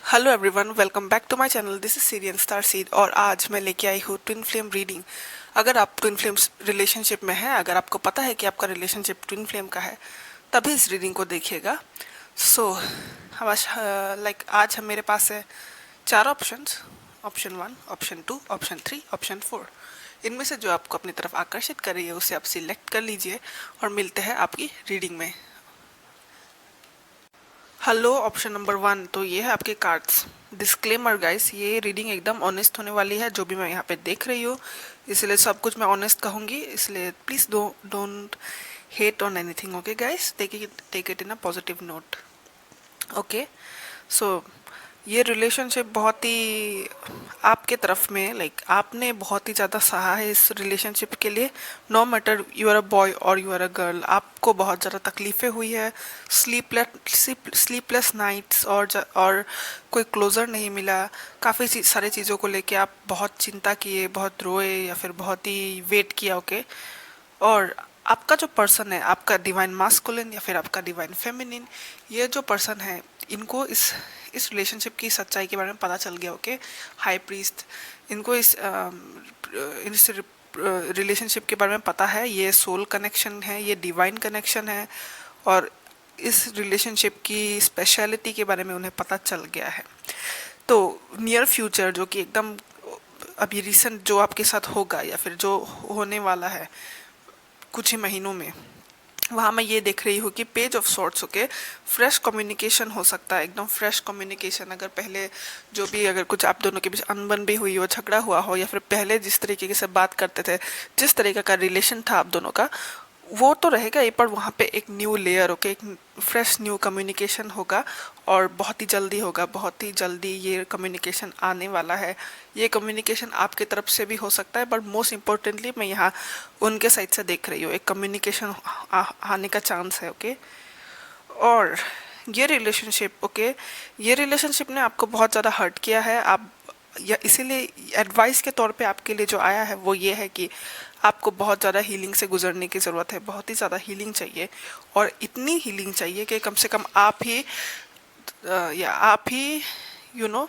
Hello everyone, welcome back to my channel. This is Syrian star seed और आज मैं लेके आई हूँ ट्विन फ्लेम रीडिंग। अगर आप ट्विन फ्लेम्स रिलेशनशिप में हैं, अगर आपको पता है कि आपका रिलेशनशिप ट्विन फ्लेम का है, तभी इस रीडिंग को देखिएगा। सो आज हम मेरे पास है 4 options. Option 1, option 2, option 3, option 4। इनमें से जो आपको अपनी तरफ आकर्षित कर रही है उसे आप सिलेक्ट कर लीजिए और मिलते हैं आपकी रीडिंग में। हेलो ऑप्शन नंबर 1, तो ये है आपके कार्ड्स। डिस्क्लेमर गाइस, ये रीडिंग एकदम ऑनेस्ट होने वाली है। जो भी मैं यहाँ पे देख रही हूँ, इसलिए सब कुछ मैं ऑनेस्ट कहूँगी, इसलिए please don't hate on anything. Okay guys, take it in a positive note. Okay, so ये रिलेशनशिप बहुत ही आपके तरफ में आपने बहुत ही ज़्यादा सहा है इस रिलेशनशिप के लिए। No matter you are a boy और यू आर अ गर्ल, आपको बहुत ज़्यादा तकलीफ़ें हुई है, स्लीपलेस नाइट्स और कोई क्लोज़र नहीं मिला। काफ़ी सारी चीज़ों को लेके आप बहुत चिंता किए, बहुत रोए या फिर बहुत ही वेट किया। ओके, और आपका जो पर्सन है, आपका डिवाइन मास्कुलिन या फिर आपका डिवाइन फेमिनिन, ये जो पर्सन है, इनको इस रिलेशनशिप की सच्चाई के बारे में पता चल गया। ओके, हाई प्रीस्ट, इनको इस रिलेशनशिप के बारे में पता है। ये सोल कनेक्शन है, ये डिवाइन कनेक्शन है, और इस रिलेशनशिप की स्पेशलिटी के बारे में उन्हें पता चल गया है। तो नियर फ्यूचर, जो कि एकदम अभी रिसेंट जो आपके साथ होगा या फिर जो होने वाला है कुछ ही महीनों में, वहाँ मैं ये देख रही हूँ कि page of swords. Okay, fresh communication हो सकता है, एकदम फ्रेश कम्युनिकेशन। अगर पहले जो भी अगर कुछ आप दोनों के बीच अनबन भी हुई हो, झगड़ा हुआ हो, या फिर पहले जिस तरीके से बात करते थे, जिस तरीके का रिलेशन था आप दोनों का, वो तो रहेगा ही, पर वहाँ पे एक न्यू लेयर। ओके, एक फ्रेश न्यू कम्युनिकेशन होगा और बहुत ही जल्दी होगा। बहुत ही जल्दी ये कम्युनिकेशन आने वाला है। ये कम्युनिकेशन आपके तरफ से भी हो सकता है, बट मोस्ट इम्पोर्टेंटली मैं यहाँ उनके साइड से देख रही हूँ, एक कम्युनिकेशन आने का चांस है। ओके, और ये रिलेशनशिप, ओके, ये रिलेशनशिप ने आपको बहुत ज़्यादा हर्ट किया है। आप या इसीलिए एडवाइस के तौर पे आपके लिए जो आया है वो ये है कि आपको बहुत ज़्यादा हीलिंग से गुजरने की ज़रूरत है। बहुत ही ज़्यादा हीलिंग चाहिए, और इतनी हीलिंग चाहिए कि कम से कम आप ही यू नो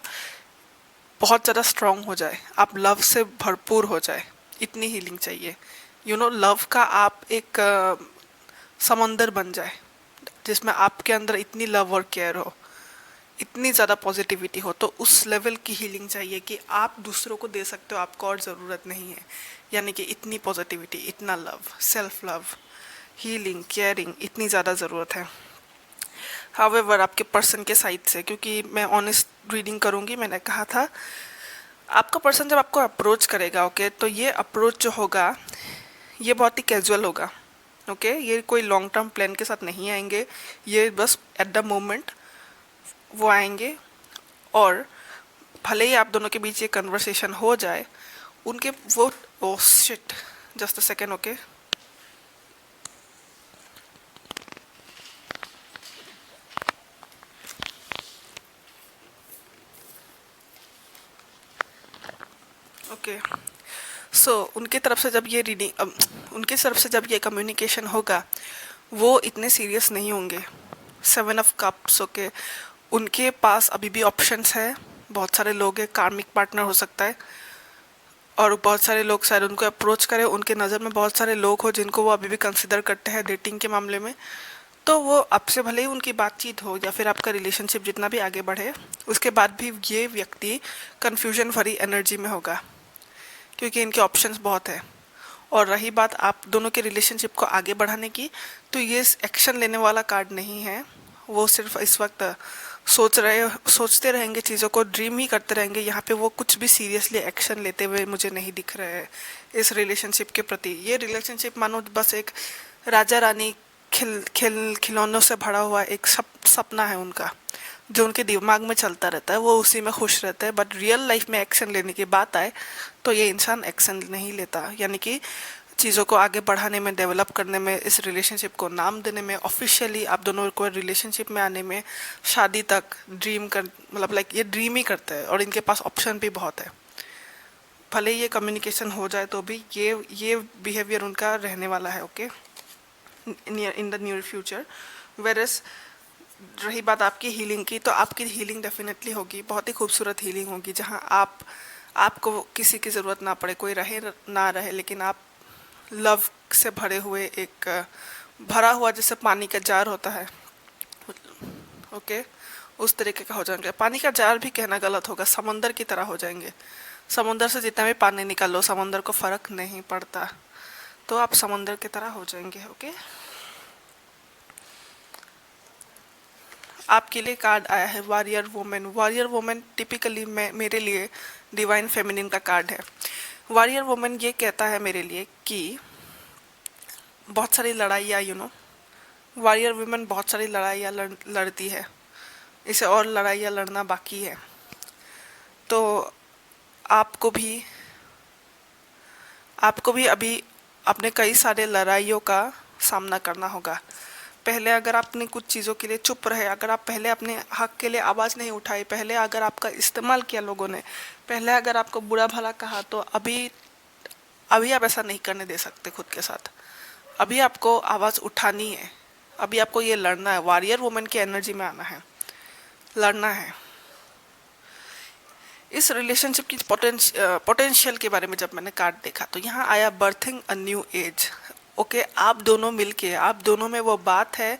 बहुत ज़्यादा स्ट्रांग हो जाए, आप लव से भरपूर हो जाए। इतनी हीलिंग चाहिए, लव का आप एक समंदर बन जाए, जिसमें आपके अंदर इतनी लव और केयर हो, इतनी ज़्यादा पॉजिटिविटी हो। तो उस लेवल की हीलिंग चाहिए कि आप दूसरों को दे सकते हो, आपको और ज़रूरत नहीं है। यानी कि इतनी पॉजिटिविटी, इतना love, self love, healing, caring, इतनी ज़्यादा ज़रूरत है। हावेवर आपके पर्सन के साइड से, क्योंकि मैं ऑनेस्ट रीडिंग करूँगी, मैंने कहा था आपका पर्सन जब आपको अप्रोच करेगा, ओके, तो ये अप्रोच जो होगा ये बहुत ही कैजुअल होगा। ओके, ये कोई लॉन्ग टर्म प्लान के साथ नहीं आएंगे, ये बस एट द मोमेंट वो आएंगे। और भले ही आप दोनों के बीच ये कन्वर्सेशन हो जाए, उनके वो oh shit, just a second. Okay, okay, so उनके तरफ से जब ये रीडिंग, उनके तरफ से जब ये कम्युनिकेशन होगा, वो इतने सीरियस नहीं होंगे। 7 ऑफ कप्स। ओके, उनके पास अभी भी ऑप्शंस है। बहुत सारे लोग हैं, कार्मिक पार्टनर हो सकता है, और बहुत सारे लोग शायद उनको अप्रोच करें। उनके नज़र में बहुत सारे लोग हो जिनको वो अभी भी कंसिडर करते हैं डेटिंग के मामले में। तो वो आपसे भले ही उनकी बातचीत हो या फिर आपका रिलेशनशिप जितना भी आगे बढ़े, उसके बाद भी ये व्यक्ति कन्फ्यूजन भरी एनर्जी में होगा, क्योंकि इनके ऑप्शंस बहुत है। और रही बात आप दोनों के रिलेशनशिप को आगे बढ़ाने की, तो ये एक्शन लेने वाला कार्ड नहीं है। वो सिर्फ इस वक्त सोचते रहेंगे, चीज़ों को ड्रीम ही करते रहेंगे। यहाँ पे वो कुछ भी सीरियसली एक्शन लेते हुए मुझे नहीं दिख रहे हैं इस रिलेशनशिप के प्रति। ये रिलेशनशिप मानो बस एक राजा रानी खिलौनों से भरा हुआ एक सपना है उनका, जो उनके दिमाग में चलता रहता है, वो उसी में खुश रहते हैं। बट रियल लाइफ में एक्शन लेने की बात आए तो ये इंसान एक्शन नहीं लेता। यानी कि चीज़ों को आगे बढ़ाने में, डेवलप करने में, इस रिलेशनशिप को नाम देने में, ऑफिशियली आप दोनों को रिलेशनशिप में आने में, शादी तक ड्रीम कर, मतलब ये ड्रीम ही करते हैं। और इनके पास ऑप्शन भी बहुत है। भले ये कम्युनिकेशन हो जाए तो भी ये बिहेवियर उनका रहने वाला है। Okay, in the near future. वेरस रही बात आपकी हीलिंग की, तो आपकी हीलिंग डेफिनेटली होगी, बहुत ही खूबसूरत हीलिंग होगी, जहाँ आपको किसी की ज़रूरत ना पड़े, कोई रहे ना रहे, लेकिन आप लव से भरे हुए एक भरा हुआ जैसे पानी का जार होता है, ओके, उस तरीके का हो जाएंगे। पानी का जार भी कहना गलत होगा, समंदर की तरह हो जाएंगे। समुंदर से जितना भी पानी निकालो, समंदर को फर्क नहीं पड़ता, तो आप समंदर की तरह हो जाएंगे, ओके। आपके लिए कार्ड आया है warrior women. Warrior women typically मैं मेरे लिए डिवाइन फेमिनिन का कार्ड है। वॉरियर वुमेन ये कहता है मेरे लिए कि बहुत सारी लड़ाइयाँ, वॉरियर वुमेन बहुत सारी लड़ाइयाँ लड़ती है, इसे और लड़ाइयाँ लड़ना बाकी है। तो आपको भी आपको भी अभी अपने कई सारे लड़ाइयों का सामना करना होगा। पहले अगर आपने कुछ चीज़ों के लिए चुप रहे, अगर आप पहले अपने हक के लिए आवाज़ नहीं उठाई, पहले अगर आपका इस्तेमाल किया लोगों ने, पहले अगर आपको बुरा भला कहा, तो अभी अभी आप ऐसा नहीं करने दे सकते खुद के साथ। अभी आपको आवाज़ उठानी है, अभी आपको ये लड़ना है, वॉरियर वुमेन की एनर्जी में आना है, लड़ना है। इस रिलेशनशिप की पोटेंशियल के बारे में जब मैंने कार्ड देखा, तो यहाँ आया berthing a new age. Okay, आप दोनों मिलके, आप दोनों में वो बात है,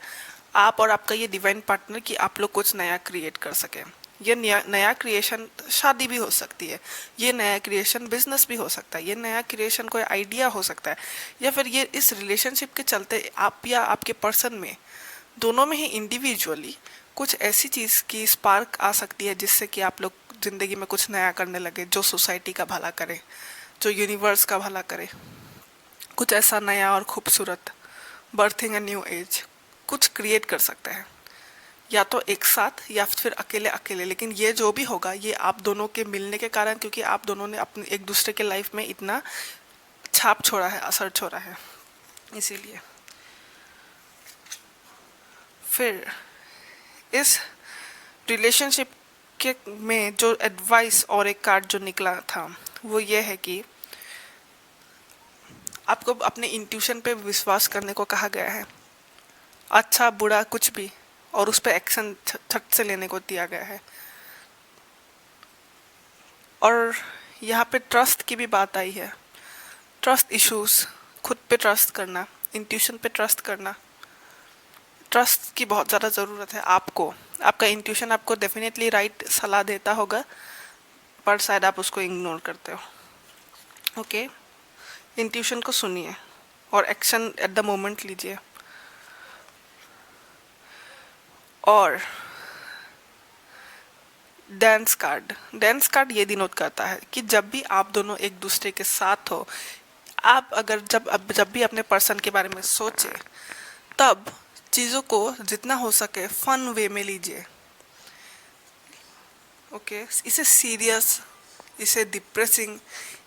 आप और आपका ये डिवाइन पार्टनर, कि आप लोग कुछ नया क्रिएट कर सकें। ये नया क्रिएशन शादी भी हो सकती है, ये नया क्रिएशन बिजनेस भी हो सकता है, ये नया क्रिएशन कोई आइडिया हो सकता है, या फिर ये इस रिलेशनशिप के चलते आप या आपके पर्सन में, दोनों में ही इंडिविजुअली कुछ ऐसी चीज़ की स्पार्क आ सकती है, जिससे कि आप लोग ज़िंदगी में कुछ नया करने लगे, जो सोसाइटी का भला करे, जो यूनिवर्स का भला करे, कुछ ऐसा नया और खूबसूरत। बर्थिंग अ न्यू एज कुछ क्रिएट कर सकते हैं, या तो एक साथ या फिर अकेले अकेले, लेकिन ये जो भी होगा, ये आप दोनों के मिलने के कारण, क्योंकि आप दोनों ने अपने एक दूसरे के लाइफ में इतना छाप छोड़ा है, असर छोड़ा है, इसीलिए। फिर इस रिलेशनशिप के में जो एडवाइस और एक कार्ड जो निकला था, वो ये है कि आपको अपने इंट्यूशन पे विश्वास करने को कहा गया है, अच्छा बुरा कुछ भी, और उस पर एक्शन झट से लेने को दिया गया है। और यहाँ पे ट्रस्ट की भी बात आई है, ट्रस्ट इश्यूज, खुद पे ट्रस्ट करना, इंट्यूशन पे ट्रस्ट करना। ट्रस्ट की बहुत ज़्यादा ज़रूरत है आपको। आपका इंट्यूशन आपको डेफिनेटली राइट सलाह देता होगा, पर शायद आप उसको इग्नोर करते हो, ओके। इंट्यूशन को सुनिए और एक्शन एट द मोमेंट लीजिए। और डांस कार्ड ये डिनोट करता है कि जब भी आप दोनों एक दूसरे के साथ हो, आप अगर जब भी अपने पर्सन के बारे में सोचे, तब चीज़ों को जितना हो सके फन वे में लीजिए, ओके। इसे सीरियस, इसे डिप्रेसिंग,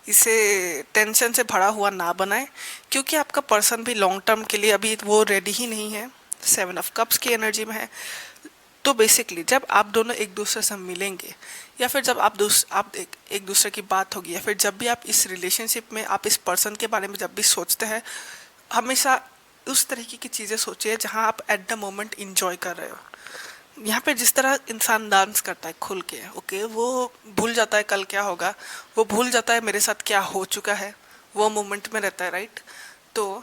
इसे टेंशन से भरा हुआ ना बनाएं, क्योंकि आपका पर्सन भी लॉन्ग टर्म के लिए अभी वो रेडी ही नहीं है, 7 ऑफ कप्स की एनर्जी में है। तो बेसिकली जब आप दोनों एक दूसरे से मिलेंगे, या फिर जब आप एक दूसरे की बात होगी, या फिर जब भी आप इस रिलेशनशिप में, आप इस पर्सन के बारे में जब भी सोचते हैं, हमेशा उस तरीके की चीज़ें सोचिए जहां आप एट द मोमेंट इंजॉय कर रहे हो। यहाँ पे जिस तरह इंसान डांस करता है खुल के, ओके, वो भूल जाता है कल क्या होगा, वो भूल जाता है मेरे साथ क्या हो चुका है, वो मोमेंट में रहता है, राइट। तो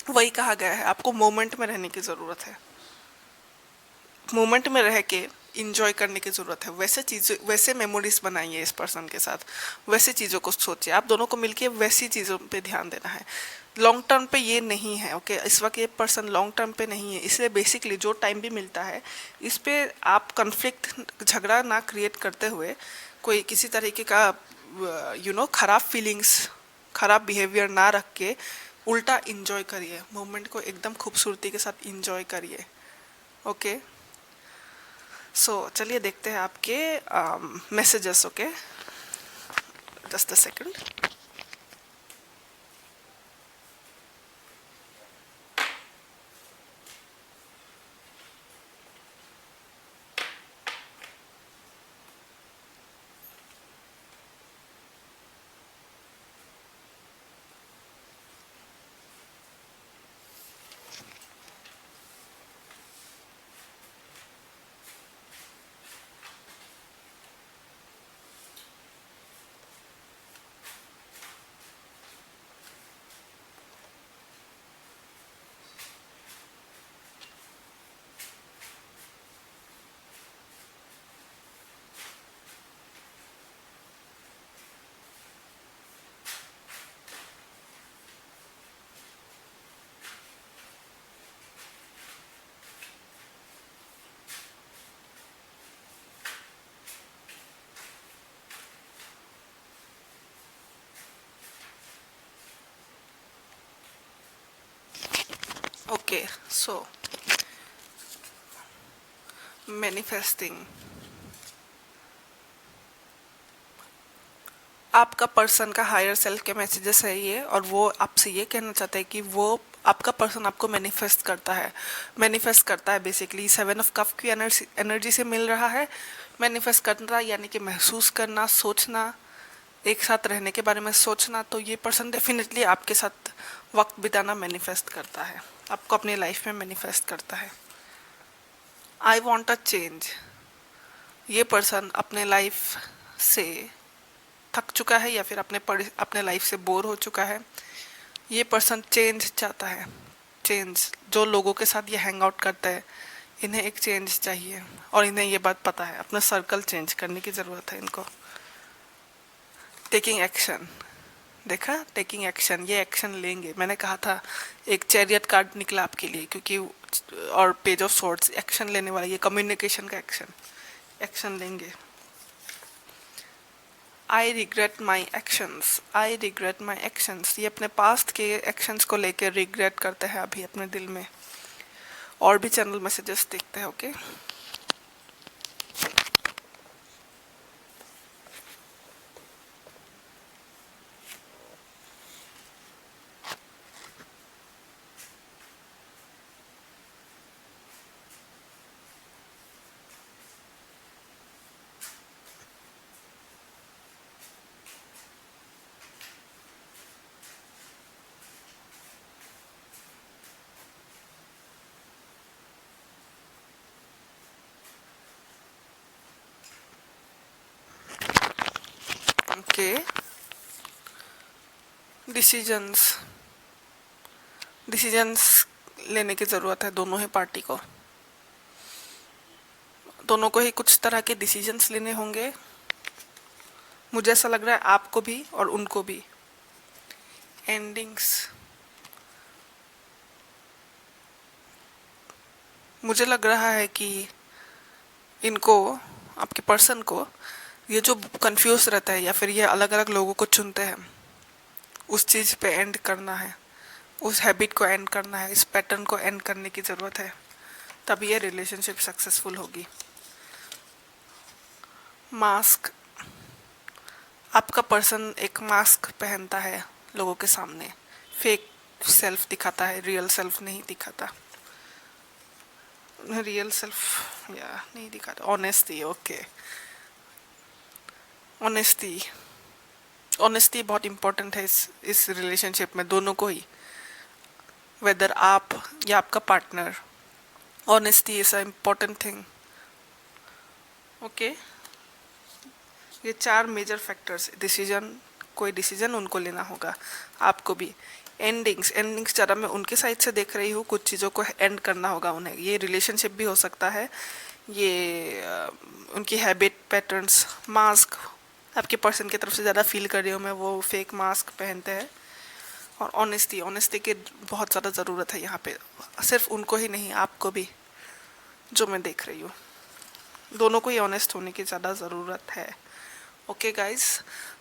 वही कहा गया है, आपको मोमेंट में रहने की ज़रूरत है, मोमेंट में रह के इंजॉय करने की ज़रूरत है। वैसे मेमोरीज बनाइए इस पर्सन के साथ, वैसे चीज़ों को सोचिए, आप दोनों को मिलके वैसी चीज़ों पे ध्यान देना है। लॉन्ग टर्म पे ये नहीं है, ओके, इस वक्त ये पर्सन लॉन्ग टर्म पे नहीं है, इसलिए बेसिकली जो टाइम भी मिलता है, इस पे आप कन्फ्लिक्ट, झगड़ा ना क्रिएट करते हुए, कोई किसी तरीके का खराब फीलिंग्स, खराब बिहेवियर ना रख के, उल्टा इंजॉय करिए, मोमेंट को एकदम खूबसूरती के साथ इंजॉय करिए, ओके। सो चलिए देखते हैं आपके messages, okay, just a second. Okay, so manifesting, आपका पर्सन का हायर सेल्फ के मैसेजेस है ये, और वो आपसे ये कहना चाहता है कि वो आपका पर्सन आपको मैनिफेस्ट करता है बेसिकली 7 ऑफ कप की एनर्जी से मिल रहा है। मैनिफेस्ट करना यानी कि महसूस करना, सोचना, एक साथ रहने के बारे में सोचना। तो ये पर्सन डेफिनेटली आपके साथ वक्त बिताना मैनिफेस्ट करता है, आपको अपनी लाइफ में मैनिफेस्ट करता है। आई वॉन्ट अ चेंज, ये पर्सन अपने लाइफ से थक चुका है या फिर अपने लाइफ से बोर हो चुका है। ये पर्सन चेंज चाहता है, चेंज। जो लोगों के साथ ये हैंग आउट करता है, इन्हें एक चेंज चाहिए, और इन्हें ये बात पता है, अपना सर्कल चेंज करने की ज़रूरत है इनको। टेकिंग एक्शन, देखा, टेकिंग एक्शन, ये एक्शन लेंगे। मैंने कहा था एक चैरियट कार्ड निकला आपके लिए, क्योंकि और पेज ऑफ सॉर्ड्स, एक्शन लेने वाला, ये कम्युनिकेशन का एक्शन, एक्शन लेंगे। I regret my actions, I regret my actions, ये अपने पास्ट के एक्शंस को लेकर रिग्रेट करते हैं अभी अपने दिल में। और भी चैनल मैसेजेस देखते हैं, ओके। ओके, डिसीजंस, डिसीजंस लेने की ज़रूरत है दोनों ही पार्टी को, दोनों को ही कुछ तरह के डिसीजंस लेने होंगे। मुझे ऐसा लग रहा है आपको भी और उनको भी। एंडिंग्स, मुझे लग रहा है कि इनको, आपके पर्सन को, ये जो कंफ्यूज रहता है या फिर ये अलग अलग लोगों को चुनते हैं, उस चीज़ पे एंड करना है, उस हैबिट को एंड करना है, इस पैटर्न को एंड करने की ज़रूरत है, तभी ये रिलेशनशिप सक्सेसफुल होगी। मास्क, आपका पर्सन एक मास्क पहनता है लोगों के सामने, फेक सेल्फ दिखाता है, रियल सेल्फ नहीं दिखाता, रियल सेल्फ या नहीं दिखाता। ऑनेस्टी, ओके, ऑनेस्टी, ऑनेस्टी बहुत इंपॉर्टेंट है इस रिलेशनशिप में, दोनों को ही, वेदर आप या आपका partner. Honesty is a important thing, okay. ये 4 मेजर फैक्टर्स, डिसीजन, कोई डिसीजन उनको लेना होगा, आपको भी। एंडिंग्स, एंडिंग्स ज़रा मैं उनके साइड से देख रही हूँ, कुछ चीज़ों को एंड करना होगा उन्हें। ये रिलेशनशिप भी हो सकता है, ये उनकी हैबिट पैटर्न्स, मास्क, आपके पर्सन की तरफ से ज़्यादा फील कर रही हूँ मैं, वो फेक मास्क पहनते हैं। और ऑनेस्टी, ऑनेस्टी की बहुत ज़्यादा ज़रूरत है यहाँ पे, सिर्फ उनको ही नहीं, आपको भी, जो मैं देख रही हूँ। दोनों को ही ऑनेस्ट होने की ज़्यादा ज़रूरत है। Okay guys,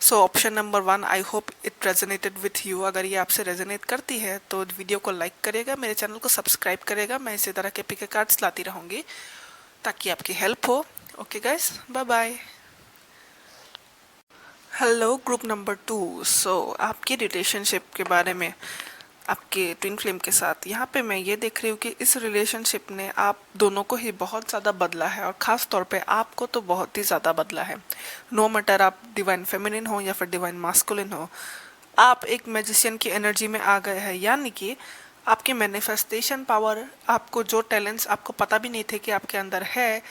so option number 1, I hope it resonated with you. अगर ये आपसे रेजोनेट करती है तो वीडियो को लाइक करेगा, मेरे चैनल को सब्सक्राइब करेगा। मैं इसी तरह के पिक कार्ड्स लाती रहूँगी ताकि आपकी हेल्प हो। Okay guys, bye bye. Hello group number 2, so आपकी रिलेशनशिप के बारे में, आपके ट्विन फ्लेम के साथ, यहाँ पे मैं ये देख रही हूँ कि इस रिलेशनशिप ने आप दोनों को ही बहुत ज़्यादा बदला है, और ख़ास तौर पे आपको तो बहुत ही ज़्यादा बदला है। नो मैटर आप डिवाइन फेमिनिन हो या फिर डिवाइन मास्कुलिन हो, आप एक मैजिशियन की एनर्जी में आ गए हैं। यानी कि आपकी मैनिफेस्टेशन पावर, आपको जो टैलेंट्स आपको पता भी नहीं थे कि आपके अंदर है,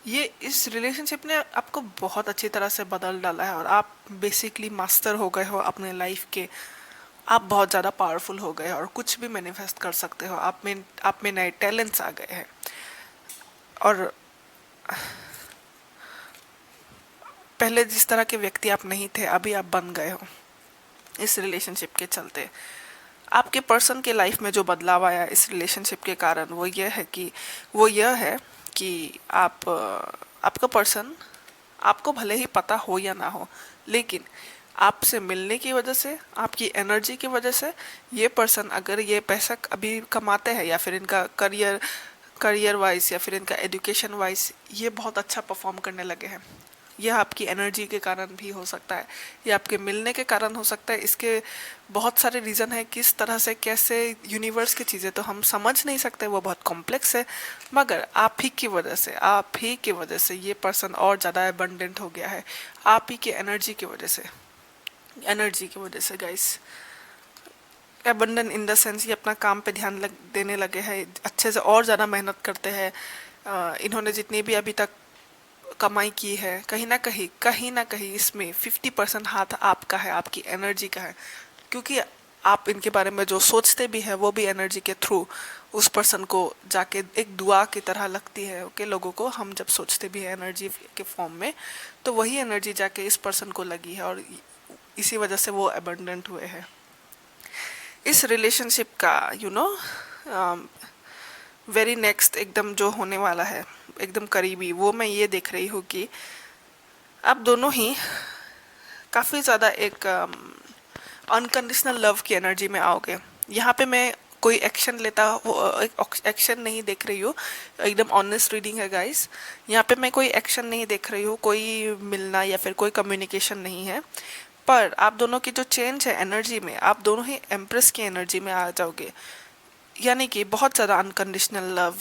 ये इस रिलेशनशिप ने आपको बहुत अच्छी तरह से बदल डाला है, और आप बेसिकली मास्टर हो गए हो अपने लाइफ के। आप बहुत ज़्यादा पावरफुल हो गए और कुछ भी मैनिफेस्ट कर सकते हो, आप में नए टैलेंट्स आ गए हैं, और पहले जिस तरह के व्यक्ति आप नहीं थे, अभी आप बन गए हो इस रिलेशनशिप के चलते। आपके पर्सन के लाइफ में जो बदलाव आया इस रिलेशनशिप के कारण, वो यह है कि आपका पर्सन, आपको भले ही पता हो या ना हो, लेकिन आपसे मिलने की वजह से, आपकी एनर्जी की वजह से ये पर्सन अगर ये पैसा अभी कमाते हैं या फिर इनका करियर करियर वाइज या फिर इनका एजुकेशन वाइज ये बहुत अच्छा परफॉर्म करने लगे हैं, यह आपकी एनर्जी के कारण भी हो सकता है, ये आपके मिलने के कारण हो सकता है। इसके बहुत सारे रीज़न है, किस तरह से कैसे यूनिवर्स की चीज़ें तो हम समझ नहीं सकते, वो बहुत कॉम्प्लेक्स है। मगर आप ही की वजह से, आप ही की वजह से ये पर्सन और ज़्यादा एबंडेंट हो गया है, आप ही की एनर्जी की वजह से। एनर्जी की वजह से guys, abandon in the sense ये अपना काम पे ध्यान देने लगे हैं, अच्छे से और ज़्यादा मेहनत करते हैं। इन्होंने जितनी भी अभी तक कमाई की है, कहीं ना कहीं इसमें 50% हाथ आपका है, आपकी एनर्जी का है। क्योंकि आप इनके बारे में जो सोचते भी है वो भी एनर्जी के थ्रू उस पर्सन को जाके एक दुआ की तरह लगती है। ओके, लोगों को हम जब सोचते भी है एनर्जी के फॉर्म में, तो वही एनर्जी जाके इस पर्सन को लगी है और इसी वजह से वो अबंडेंट हुए हैं। इस रिलेशनशिप का वेरी नेक्स्ट एकदम जो होने वाला है, एकदम करीबी, वो मैं ये देख रही हूँ कि आप दोनों ही काफ़ी ज़्यादा एक अनकंडीशनल लव की एनर्जी में आओगे। यहाँ पे मैं कोई एक्शन लेता वो एक एक्शन नहीं देख रही हूँ, एकदम ऑनेस्ट रीडिंग है गाइस। यहाँ पे मैं कोई एक्शन नहीं देख रही हूँ, कोई मिलना या फिर कोई कम्युनिकेशन नहीं है। पर आप दोनों की जो चेंज है एनर्जी में, आप दोनों ही एम्प्रेस की एनर्जी में आ जाओगे, यानी कि बहुत ज़्यादा अनकंडीशनल लव।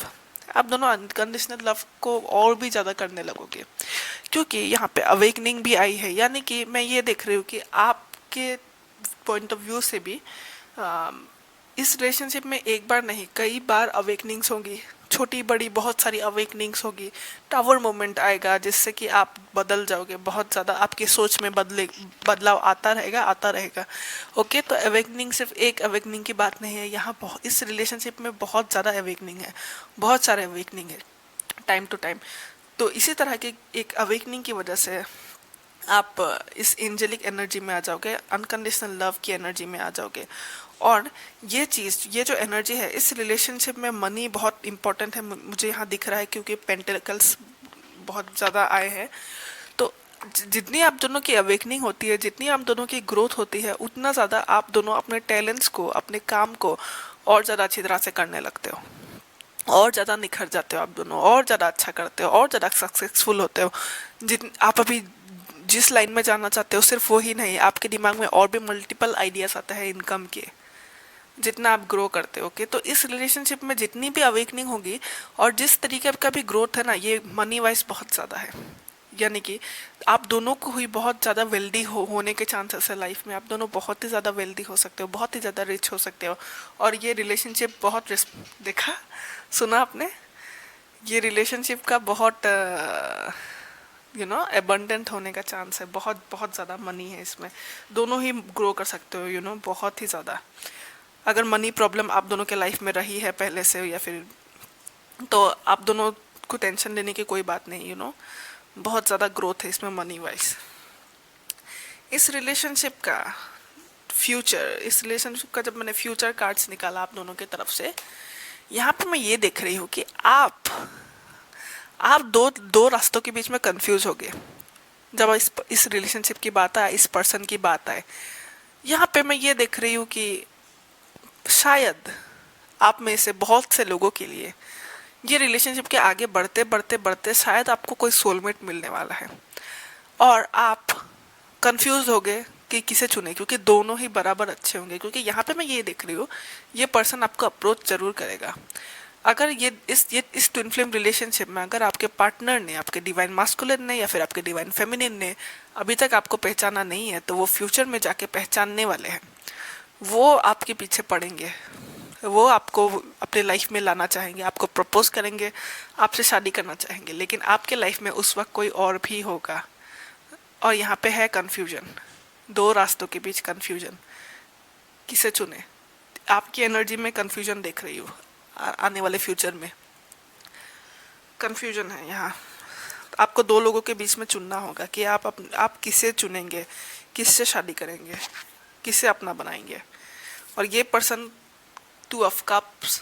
आप दोनों अनकंडीशनल लव को और भी ज़्यादा करने लगोगे, क्योंकि यहाँ पे अवेकनिंग भी आई है। यानी कि मैं ये देख रही हूँ कि आपके पॉइंट ऑफ व्यू से भी इस रिलेशनशिप में एक बार नहीं कई बार अवेकनिंग्स होंगी, छोटी बड़ी बहुत सारी अवेकनिंग्स होगी। टावर मोमेंट आएगा जिससे कि आप बदल जाओगे, बहुत ज़्यादा आपकी सोच में बदलाव आता रहेगा। ओके, तो अवेकनिंग सिर्फ एक अवेकनिंग की बात नहीं है, यहाँ बहुत इस रिलेशनशिप में बहुत ज़्यादा अवेकनिंग है, बहुत सारे अवेकनिंग है टाइम टू टाइम। तो इसी तरह की एक अवेकनिंग की वजह से आप इस एंजेलिक एनर्जी में आ जाओगे, अनकंडीशनल लव की एनर्जी में आ जाओगे। और ये चीज़, ये जो एनर्जी है इस रिलेशनशिप में, मनी बहुत इंपॉर्टेंट है मुझे यहाँ दिख रहा है, क्योंकि पेंटिकल्स बहुत ज़्यादा आए हैं। तो जितनी आप दोनों की अवेकनिंग होती है, जितनी आप दोनों की ग्रोथ होती है, उतना ज़्यादा आप दोनों अपने टैलेंट्स को, अपने काम को और ज़्यादा अच्छी तरह से करने लगते हो, और ज़्यादा निखर जाते हो आप दोनों, और ज़्यादा अच्छा करते हो, और ज़्यादा सक्सेसफुल होते हो। जिन आप अभी जिस लाइन में जाना चाहते हो, सिर्फ वही नहीं, आपके दिमाग में और भी मल्टीपल आइडियाज आते हैं इनकम के, जितना आप ग्रो करते हो। ओके, तो इस रिलेशनशिप में जितनी भी अवेकनिंग होगी और जिस तरीके का भी ग्रोथ है ना, ये मनी वाइज बहुत ज़्यादा है। यानी कि आप दोनों को ही बहुत ज़्यादा वेल्दी होने के चांसेस है लाइफ में, आप दोनों बहुत ही ज़्यादा वेल्दी हो सकते हो, बहुत ही ज़्यादा रिच हो सकते हो। और ये रिलेशनशिप बहुत देखा, सुना आपने, ये रिलेशनशिप का बहुत एबंडेंट होने का चांस है, बहुत बहुत ज़्यादा मनी है इसमें, दोनों ही ग्रो कर सकते हो, बहुत ही ज़्यादा। अगर मनी प्रॉब्लम आप दोनों के लाइफ में रही है पहले से या फिर, तो आप दोनों को टेंशन लेने की कोई बात नहीं, बहुत ज़्यादा ग्रोथ है इसमें मनी वाइज। इस रिलेशनशिप का फ्यूचर, इस रिलेशनशिप का जब मैंने फ्यूचर कार्ड्स निकाला आप दोनों की तरफ से, यहाँ पे मैं ये देख रही हूँ कि आप दो दो रास्तों के बीच में कंफ्यूज हो गए जब इस रिलेशनशिप की बात आए, इस पर्सन की बात आए। यहाँ पे मैं ये देख रही हूँ कि शायद आप में से बहुत से लोगों के लिए ये रिलेशनशिप के आगे बढ़ते बढ़ते बढ़ते शायद आपको कोई सोलमेट मिलने वाला है, और आप कंफ्यूज हो गए कि किसे चुने, क्योंकि दोनों ही बराबर अच्छे होंगे। क्योंकि यहाँ पे मैं ये देख रही हूँ, ये पर्सन आपको अप्रोच जरूर करेगा। अगर ये इस ट्विन फ्लेम रिलेशनशिप में अगर आपके पार्टनर ने, आपके डिवाइन मास्कुलिन ने या फिर आपके डिवाइन फेमिनिन ने अभी तक आपको पहचाना नहीं है, तो वो फ्यूचर में जाके पहचानने वाले हैं। वो आपके पीछे पड़ेंगे, वो आपको अपने लाइफ में लाना चाहेंगे, आपको प्रपोज करेंगे, आपसे शादी करना चाहेंगे, लेकिन आपके लाइफ में उस वक्त कोई और भी होगा। और यहाँ पे है कन्फ्यूजन, दो रास्तों के बीच कन्फ्यूजन, किसे चुने। आपकी एनर्जी में कन्फ्यूजन देख रही हूँ, आने वाले फ्यूचर में कन्फ्यूजन है यहाँ। आपको दो लोगों के बीच में चुनना होगा कि आप किसे चुनेंगे, किससे शादी करेंगे, किसे अपना बनाएंगे। और ये पर्सन 2 ऑफ कप्स,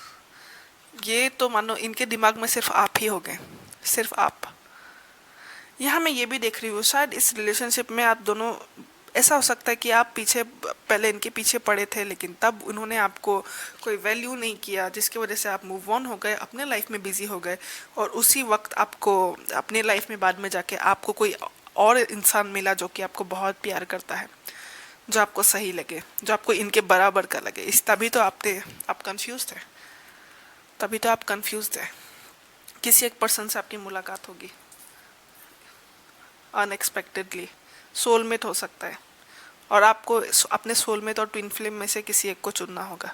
ये तो मानो इनके दिमाग में सिर्फ आप ही हो गए, सिर्फ आप। यहाँ मैं ये भी देख रही हूँ, शायद इस रिलेशनशिप में आप दोनों ऐसा हो सकता है कि आप पीछे पहले इनके पीछे पड़े थे, लेकिन तब उन्होंने आपको कोई वैल्यू नहीं किया, जिसकी वजह से आप मूव ऑन हो गए, अपने लाइफ में बिजी हो गए, और उसी वक्त आपको अपने लाइफ में बाद में जाके आपको कोई और इंसान मिला जो कि आपको बहुत प्यार करता है, जो आपको सही लगे, जो आपको इनके बराबर का लगे। इस तभी तो आप कंफ्यूज थे, तभी तो आप कंफ्यूज थे। किसी एक पर्सन से आपकी मुलाकात होगी अनएक्सपेक्टेडली, सोलमेट हो सकता है, और आपको अपने सोलमेट और ट्विन फ्लेम में से किसी एक को चुनना होगा।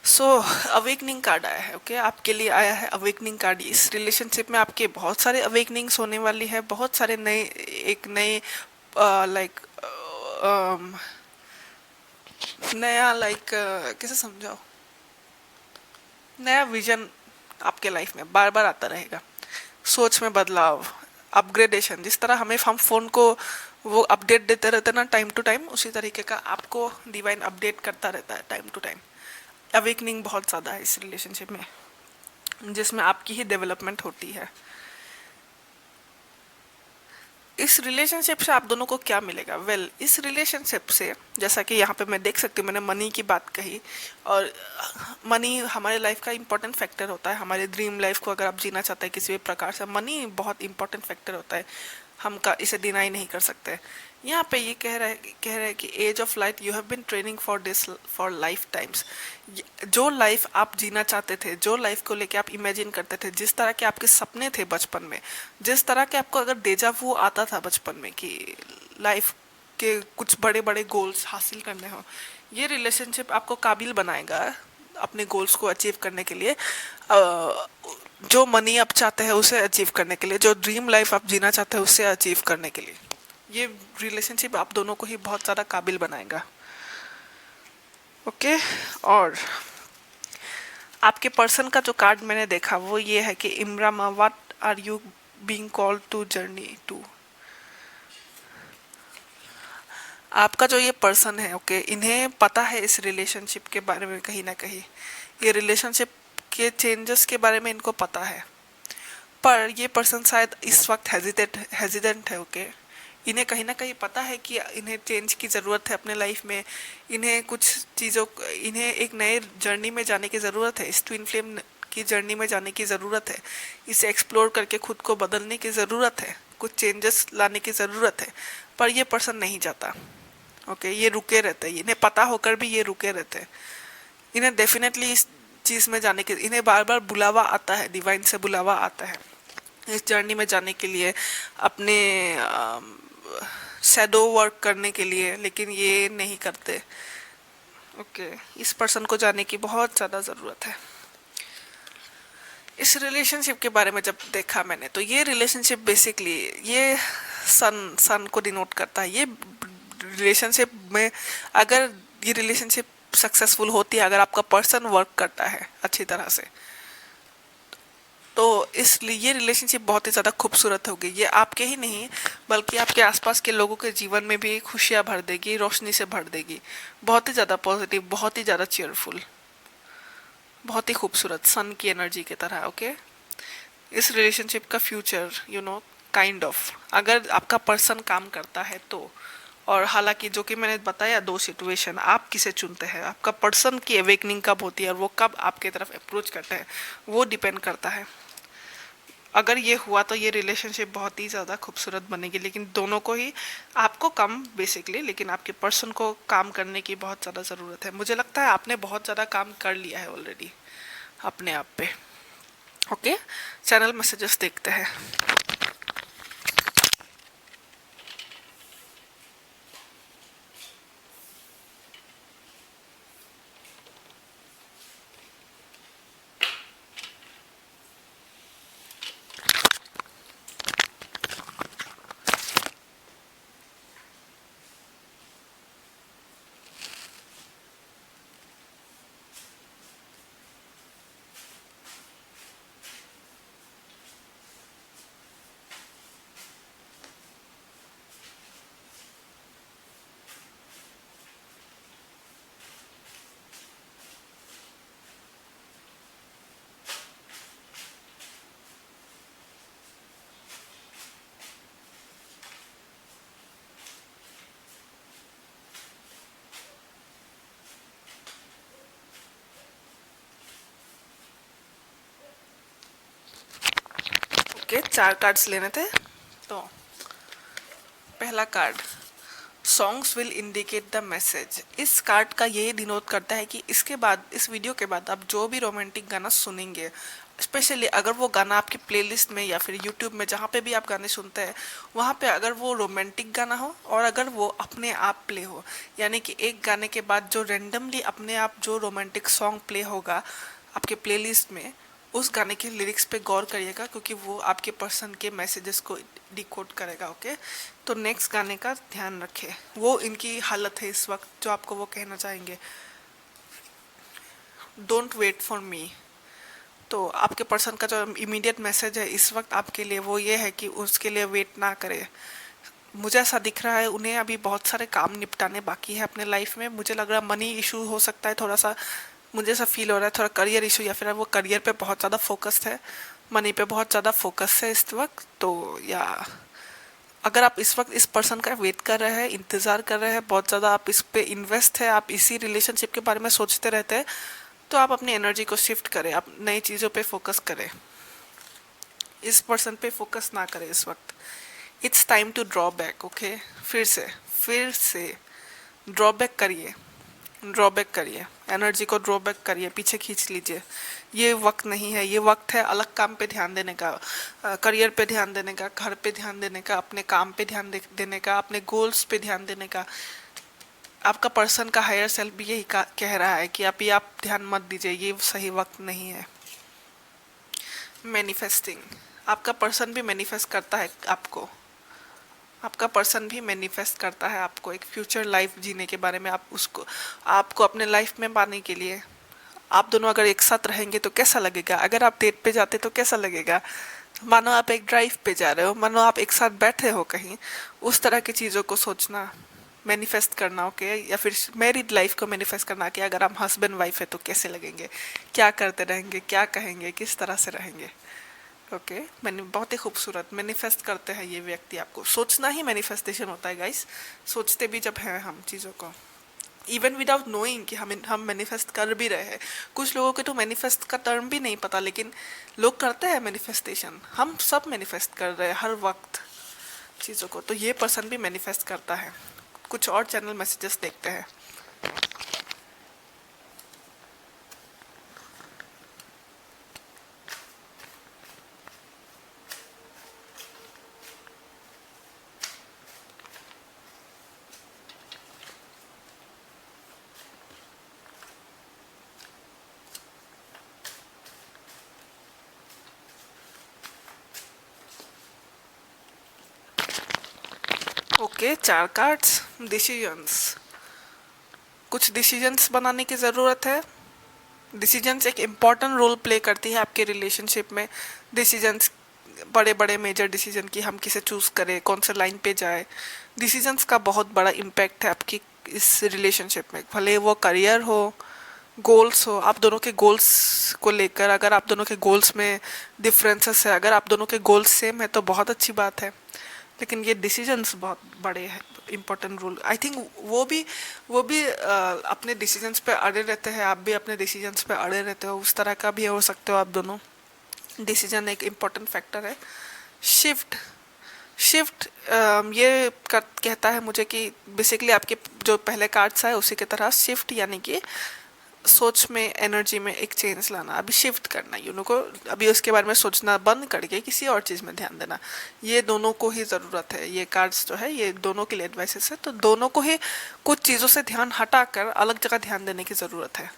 सो अवेकनिंग कार्ड आया है, ओके आपके लिए आया है अवेकनिंग कार्ड। इस रिलेशनशिप में आपके बहुत सारे अवेकनिंग्स होने वाली है, बहुत सारे नए, एक नए लाइक नया लाइक कैसे समझाओ, नया विजन आपके लाइफ में बार बार आता रहेगा। सोच में बदलाव, अपग्रेडेशन, जिस तरह हम फोन को वो अपडेट देते रहते हैं ना टाइम टू टाइम, उसी तरीके का आपको डिवाइन अपडेट करता रहता है टाइम टू टाइम। अवेकनिंग बहुत ज़्यादा है इस रिलेशनशिप में, जिसमें आपकी ही डेवलपमेंट होती है। इस रिलेशनशिप से आप दोनों को क्या मिलेगा? इस रिलेशनशिप से, जैसा कि यहाँ पे मैं देख सकती हूँ, मैंने मनी की बात कही, और मनी हमारे लाइफ का इंपॉर्टेंट फैक्टर होता है। हमारे ड्रीम लाइफ को अगर आप जीना चाहते हैं किसी भी प्रकार से, मनी बहुत इंपॉर्टेंट फैक्टर होता है, हम का इसे डिनाई नहीं कर सकते। यहाँ पे ये कह रहे हैं कि age of light you have been training for this for lifetimes. जो लाइफ आप जीना चाहते थे, जो लाइफ को लेके आप इमेजिन करते थे, जिस तरह के आपके सपने थे बचपन में, जिस तरह के आपको अगर डेजा वो आता था बचपन में कि लाइफ के कुछ बड़े बड़े गोल्स हासिल करने हो, ये रिलेशनशिप आपको काबिल बनाएगा अपने गोल्स को अचीव करने के लिए। जो मनी आप चाहते हैं उसे अचीव करने के लिए, जो ड्रीम लाइफ आप जीना चाहते हैं उसे अचीव करने के लिए, ये रिलेशनशिप आप दोनों को ही बहुत ज़्यादा काबिल बनाएगा। ओके, और आपके पर्सन का जो कार्ड मैंने देखा वो ये है कि इमरामा, what are you being called to journey to. आपका जो ये पर्सन है, ओके, इन्हें पता है इस रिलेशनशिप के बारे में, कहीं ना कहीं ये रिलेशनशिप के चेंजेस के बारे में इनको पता है, पर ये पर्सन शायद इस वक्त हेजिडेंट है, ओके। इन्हें कहीं ना कहीं पता है कि इन्हें चेंज की ज़रूरत है अपने लाइफ में, इन्हें कुछ चीज़ों, इन्हें एक नए जर्नी में जाने की ज़रूरत है, इस ट्विन फ्लेम की जर्नी में जाने की ज़रूरत है, इसे एक्सप्लोर करके खुद को बदलने की ज़रूरत है, कुछ चेंजेस लाने की ज़रूरत है, पर ये पर्सन नहीं जाता, ओके। ये रुके रहते हैं, इन्हें पता होकर भी ये रुके रहते हैं। इन्हें डेफिनेटली इस चीज़ में जाने के, इन्हें बार बार बुलावा आता है, डिवाइन से बुलावा आता है इस जर्नी में जाने के लिए, अपने शैडो वर्क करने के लिए, लेकिन ये नहीं करते, ओके। इस पर्सन को जाने की बहुत ज़्यादा ज़रूरत है। इस रिलेशनशिप के बारे में जब देखा मैंने, तो ये रिलेशनशिप बेसिकली ये सन को डिनोट करता है। ये रिलेशनशिप में, अगर ये रिलेशनशिप सक्सेसफुल होती है, अगर आपका पर्सन वर्क करता है अच्छी तरह से, तो इसलिए ये रिलेशनशिप बहुत ही ज़्यादा खूबसूरत होगी। ये आपके ही नहीं बल्कि आपके आसपास के लोगों के जीवन में भी खुशियाँ भर देगी, रोशनी से भर देगी, बहुत ही ज़्यादा पॉजिटिव, बहुत ही ज़्यादा चेयरफुल, बहुत ही खूबसूरत सन की एनर्जी की तरह, ओके। इस रिलेशनशिप का फ्यूचर काइंड ऑफ, अगर आपका पर्सन काम करता है तो, और हालांकि जो कि मैंने बताया दो सिचुएशन, आप किसे चुनते हैं, आपका पर्सन की अवेकनिंग कब होती है और वो कब आपके तरफ अप्रोच करते हैं, वो डिपेंड करता है। अगर ये हुआ तो ये रिलेशनशिप बहुत ही ज़्यादा खूबसूरत बनेगी, लेकिन दोनों को ही, आपको कम बेसिकली, लेकिन आपके पर्सन को काम करने की बहुत ज़्यादा ज़रूरत है। मुझे लगता है आपने बहुत ज़्यादा काम कर लिया है ऑलरेडी अपने आप पे, ओके। चैनल मैसेजेस देखते हैं। ओके, 4 कार्ड्स लेने थे। तो पहला card, songs will indicate the message. इस कार्ड का यही डिनोट करता है कि इसके बाद, इस वीडियो के बाद आप जो भी रोमांटिक गाना सुनेंगे, स्पेशली अगर वो गाना आपकी प्लेलिस्ट में या फिर यूट्यूब में जहाँ पे भी आप गाने सुनते हैं वहाँ पे अगर वो रोमांटिक गाना हो और अगर वो अपने आप प्ले हो, यानी कि एक गाने के बाद जो रेंडमली अपने आप जो रोमांटिक सॉन्ग प्ले होगा आपके प्लेलिस्ट में, उस गाने के लिरिक्स पे गौर करिएगा क्योंकि वो आपके पर्सन के मैसेजेस को डिकोड करेगा। ओके, तो नेक्स्ट गाने का ध्यान रखें, वो इनकी हालत है इस वक्त जो आपको वो कहना चाहेंगे। Don't wait for me. तो आपके पर्सन का जो इमीडिएट मैसेज है इस वक्त आपके लिए वो ये है कि उसके लिए वेट ना करें। मुझे ऐसा दिख रहा है उन्हें अभी बहुत सारे काम निपटाने बाकी है अपने लाइफ में। मुझे लग रहा है मनी इशू हो सकता है थोड़ा सा, मुझे ऐसा फील हो रहा है थोड़ा करियर इशू, या फिर वो करियर पे बहुत ज़्यादा फोकस्ड है, मनी पे बहुत ज़्यादा फोकस है इस वक्त। तो या अगर आप इस वक्त इस पर्सन का वेट कर रहे हैं, इंतज़ार कर रहे हैं, बहुत ज़्यादा आप इस पे इन्वेस्ट है, आप इसी रिलेशनशिप के बारे में सोचते रहते हैं, तो आप अपनी एनर्जी को शिफ्ट करें, आप नई चीज़ों पे फोकस करें, इस पर्सन पे फोकस ना करें इस वक्त। It's time to draw back. Okay, फिर से ड्रॉ बैक करिए, ड्रॉ बैक करिए, एनर्जी को ड्रॉ बैक करिए, पीछे खींच लीजिए। ये वक्त नहीं है, ये वक्त है अलग काम पे ध्यान देने का, करियर पे ध्यान देने का, घर पे ध्यान देने का, अपने काम पे ध्यान देने का, अपने गोल्स पे ध्यान देने का। आपका पर्सन का हायर सेल्फ भी यही कह रहा है कि आप ध्यान मत दीजिए, ये सही वक्त नहीं है। मैनिफेस्टिंग, आपका पर्सन भी मैनिफेस्ट करता है आपको, आपका पर्सन भी मैनिफेस्ट करता है आपको एक फ्यूचर लाइफ जीने के बारे में। आप उसको, आपको अपने लाइफ में पाने के लिए, आप दोनों अगर एक साथ रहेंगे तो कैसा लगेगा, अगर आप डेट पे जाते तो कैसा लगेगा, मानो आप एक ड्राइव पे जा रहे हो, मानो आप एक साथ बैठे हो कहीं, उस तरह की चीज़ों को सोचना, मैनिफेस्ट करना। ओके, या फिर मैरिड लाइफ को मैनिफेस्ट करना कि अगर हम हस्बैंड वाइफ है तो कैसे लगेंगे, क्या करते रहेंगे, क्या कहेंगे, किस तरह से रहेंगे। ओके, मैंने बहुत ही खूबसूरत मैनिफेस्ट करते हैं ये व्यक्ति, आपको सोचना ही मैनिफेस्टेशन होता है गाइस। सोचते भी जब हैं हम चीज़ों को, इवन विदाउट नोइंग कि हम मैनिफेस्ट कर भी रहे हैं। कुछ लोगों के तो मैनिफेस्ट का टर्म भी नहीं पता, लेकिन लोग करते हैं मैनिफेस्टेशन। हम सब मैनिफेस्ट कर रहे हैं हर वक्त चीज़ों को, तो ये पर्सन भी मैनिफेस्ट करता है। कुछ और चैनल मैसेजेस देखते हैं। Okay, 4 cards, decisions. कुछ डिसीजंस बनाने की ज़रूरत है। डिसीजंस एक इम्पॉर्टेंट रोल प्ले करती है आपके रिलेशनशिप में। डिसीजंस, बड़े बड़े मेजर डिसीजन कि हम किसे चूज़ करें, कौन से लाइन पे जाए, डिसीजंस का बहुत बड़ा इम्पैक्ट है आपकी इस रिलेशनशिप में। भले वो करियर हो, गोल्स हो, आप दोनों के गोल्स को लेकर, अगर आप दोनों के गोल्स में डिफरेंसेस है, अगर आप दोनों के गोल्स सेम है तो बहुत अच्छी बात है, लेकिन ये डिसीजंस बहुत बड़े हैं, इम्पोर्टेंट रोल। आई थिंक वो भी अपने डिसीजंस पे अड़े रहते हैं, आप भी अपने डिसीजंस पे अड़े रहते हो, उस तरह का भी हो सकते हो आप दोनों। डिसीजन एक इम्पोर्टेंट फैक्टर है। शिफ्ट, शिफ्ट ये कहता है मुझे कि बेसिकली आपके जो पहले कार्ड्स आए उसी की तरह शिफ्ट, यानी कि सोच में, एनर्जी में एक चेंज लाना, अभी शिफ्ट करना, को अभी उसके बारे में सोचना बंद करके किसी और चीज़ में ध्यान देना। ये दोनों को ही ज़रूरत है, ये कार्ड्स जो है ये दोनों के लिए एडवाइसेस है, तो दोनों को ही कुछ चीज़ों से ध्यान हटाकर अलग जगह ध्यान देने की ज़रूरत है।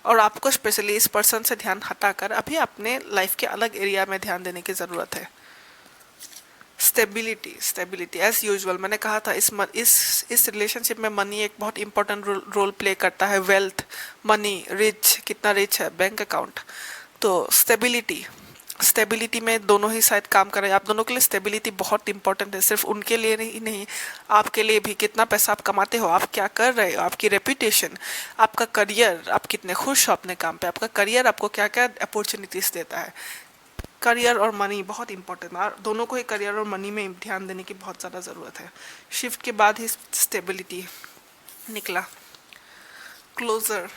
और आपको स्पेशली इस पर्सन से ध्यान हटाकर अभी अपने लाइफ के अलग एरिया में ध्यान देने की ज़रूरत है। स्टेबिलिटी, स्टेबिलिटी एज यूजुअल मैंने कहा था, इस रिलेशनशिप में मनी एक बहुत इंपॉर्टेंट रोल प्ले करता है। वेल्थ, मनी, रिच, कितना रिच है, बैंक अकाउंट। तो स्टेबिलिटी, स्टेबिलिटी में दोनों ही शायद काम कर रहे हैं। आप दोनों के लिए स्टेबिलिटी बहुत इंपॉर्टेंट है, सिर्फ उनके लिए नहीं, आपके लिए भी। कितना पैसा आप कमाते हो, आप क्या कर रहे हो, आपकी रेपुटेशन, आपका करियर, आप कितने खुश हो अपने काम पे, आपका करियर आपको क्या क्या अपॉर्चुनिटीज़ देता है। करियर और मनी बहुत इंपॉर्टेंट है, दोनों को ही करियर और मनी में ध्यान देने की बहुत ज़्यादा ज़रूरत है। शिफ्ट के बाद ही स्टेबिलिटी निकला। क्लोजर,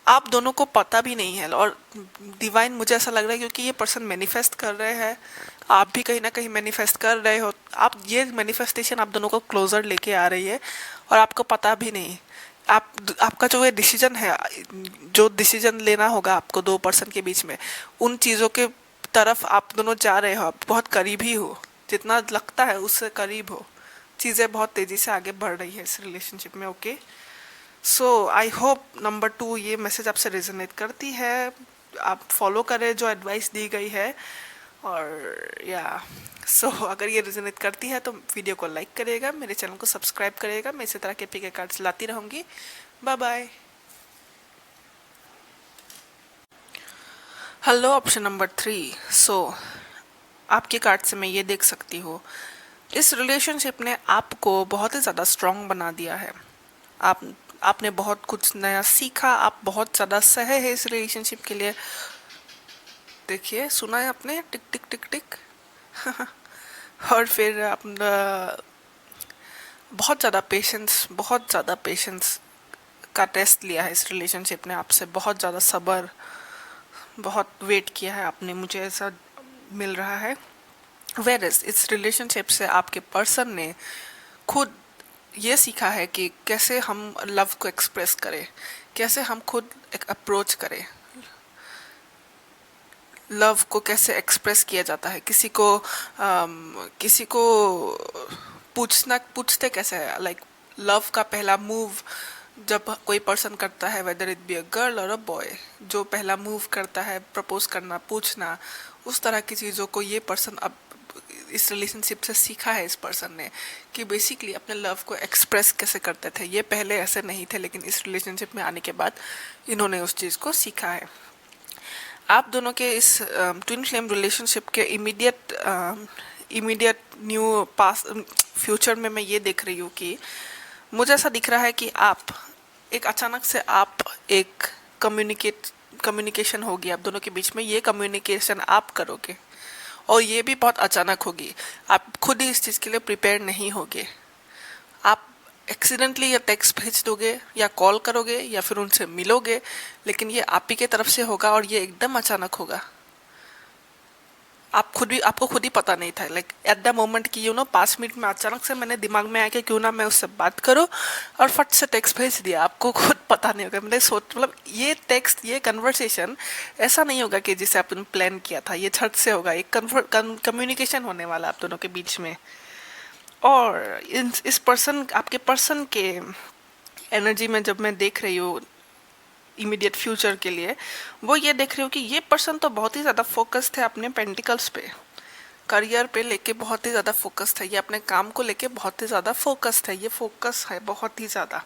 आप दोनों को पता भी नहीं है। और डिवाइन मुझे ऐसा लग रहा है क्योंकि ये पर्सन मैनिफेस्ट कर रहे हैं, आप भी कहीं ना कहीं मैनिफेस्ट कर रहे हो, आप ये मैनिफेस्टेशन आप दोनों को क्लोजर लेके आ रही है और आपको पता भी नहीं। आप आपका जो ये डिसीजन है, जो डिसीजन लेना होगा आपको दो पर्सन के बीच में, उन चीज़ों के तरफ आप दोनों जा रहे हो, आप बहुत करीब ही हो, जितना लगता है उससे करीब हो। चीज़ें बहुत तेज़ी से आगे बढ़ रही है इस रिलेशनशिप में। Okay, so I hope number 2 ये मैसेज आपसे रेजोनेट करती है, आप फॉलो करें जो एडवाइस दी गई है। और या अगर ये रेजोनेट करती है तो वीडियो को लाइक करिएगा, मेरे चैनल को सब्सक्राइब करिएगा, मैं इसी तरह के पिक कार्ड्स लाती रहूँगी। Bye bye. Hello, option number 3। आपके कार्ड से मैं ये देख सकती हूँ, इस रिलेशनशिप ने आपको बहुत ही ज़्यादा स्ट्रांग बना दिया है। आपने बहुत कुछ नया सीखा, आप बहुत ज़्यादा सहे हैं इस रिलेशनशिप के लिए। देखिए, सुना है आपने, टिक टिक टिक टिक। और फिर आप बहुत ज़्यादा पेशेंस का टेस्ट लिया है इस रिलेशनशिप ने आपसे, बहुत ज़्यादा सब्र, बहुत वेट किया है आपने, मुझे ऐसा मिल रहा है। वेरस इस रिलेशनशिप से आपके पर्सन ने खुद ये सीखा है कि कैसे हम लव को एक्सप्रेस करें, कैसे हम खुद एक अप्रोच करें, लव को कैसे एक्सप्रेस किया जाता है, किसी को पूछते कैसे है, लाइक लव का पहला मूव जब कोई पर्सन करता है, whether it be a girl और अ बॉय, जो पहला मूव करता है प्रपोज करना, पूछना, उस तरह की चीज़ों को ये पर्सन अब इस रिलेशनशिप से सीखा है इस पर्सन ने, कि बेसिकली अपने लव को एक्सप्रेस कैसे करते थे। ये पहले ऐसे नहीं थे, लेकिन इस रिलेशनशिप में आने के बाद इन्होंने उस चीज़ को सीखा है। आप दोनों के इस ट्विन फ्लेम रिलेशनशिप के इमीडिएट न्यू पास फ्यूचर में मैं ये देख रही हूँ कि मुझे ऐसा दिख रहा है कि आप एक अचानक से आप एक कम्युनिकेशन होगी आप दोनों के बीच में, ये कम्युनिकेशन आप करोगे और ये भी बहुत अचानक होगी, आप खुद ही इस चीज़ के लिए प्रिपेयर नहीं होगे। आप एक्सीडेंटली या टेक्स्ट भेज दोगे या कॉल करोगे या फिर उनसे मिलोगे, लेकिन ये आप ही के तरफ से होगा और ये एकदम अचानक होगा। आपको खुद ही पता नहीं था, लाइक एट द मोमेंट कि 5 मिनट में अचानक से मैंने दिमाग में आया कि क्यों ना मैं उससे बात करूं, और फट से टेक्स्ट भेज दिया। आपको खुद पता नहीं होगा, मैंने मतलब ये टेक्स्ट, ये कन्वर्सेशन ऐसा नहीं होगा कि जिसे आपने प्लान किया था, ये छट से होगा, एक कम्युनिकेशन होने वाला आप दोनों के बीच में। और इस पर्सन, आपके पर्सन के एनर्जी में जब मैं देख रही हूँ इमीडिएट फ्यूचर के लिए, वो ये देख रही हूँ कि ये पर्सन तो बहुत ही ज़्यादा फोकस थे अपने पेंटिकल्स पे, करियर पे लेके बहुत ही ज़्यादा फोकस था, ये अपने काम को लेके बहुत ही ज़्यादा फोकस है, ये फोकस है बहुत ही ज़्यादा।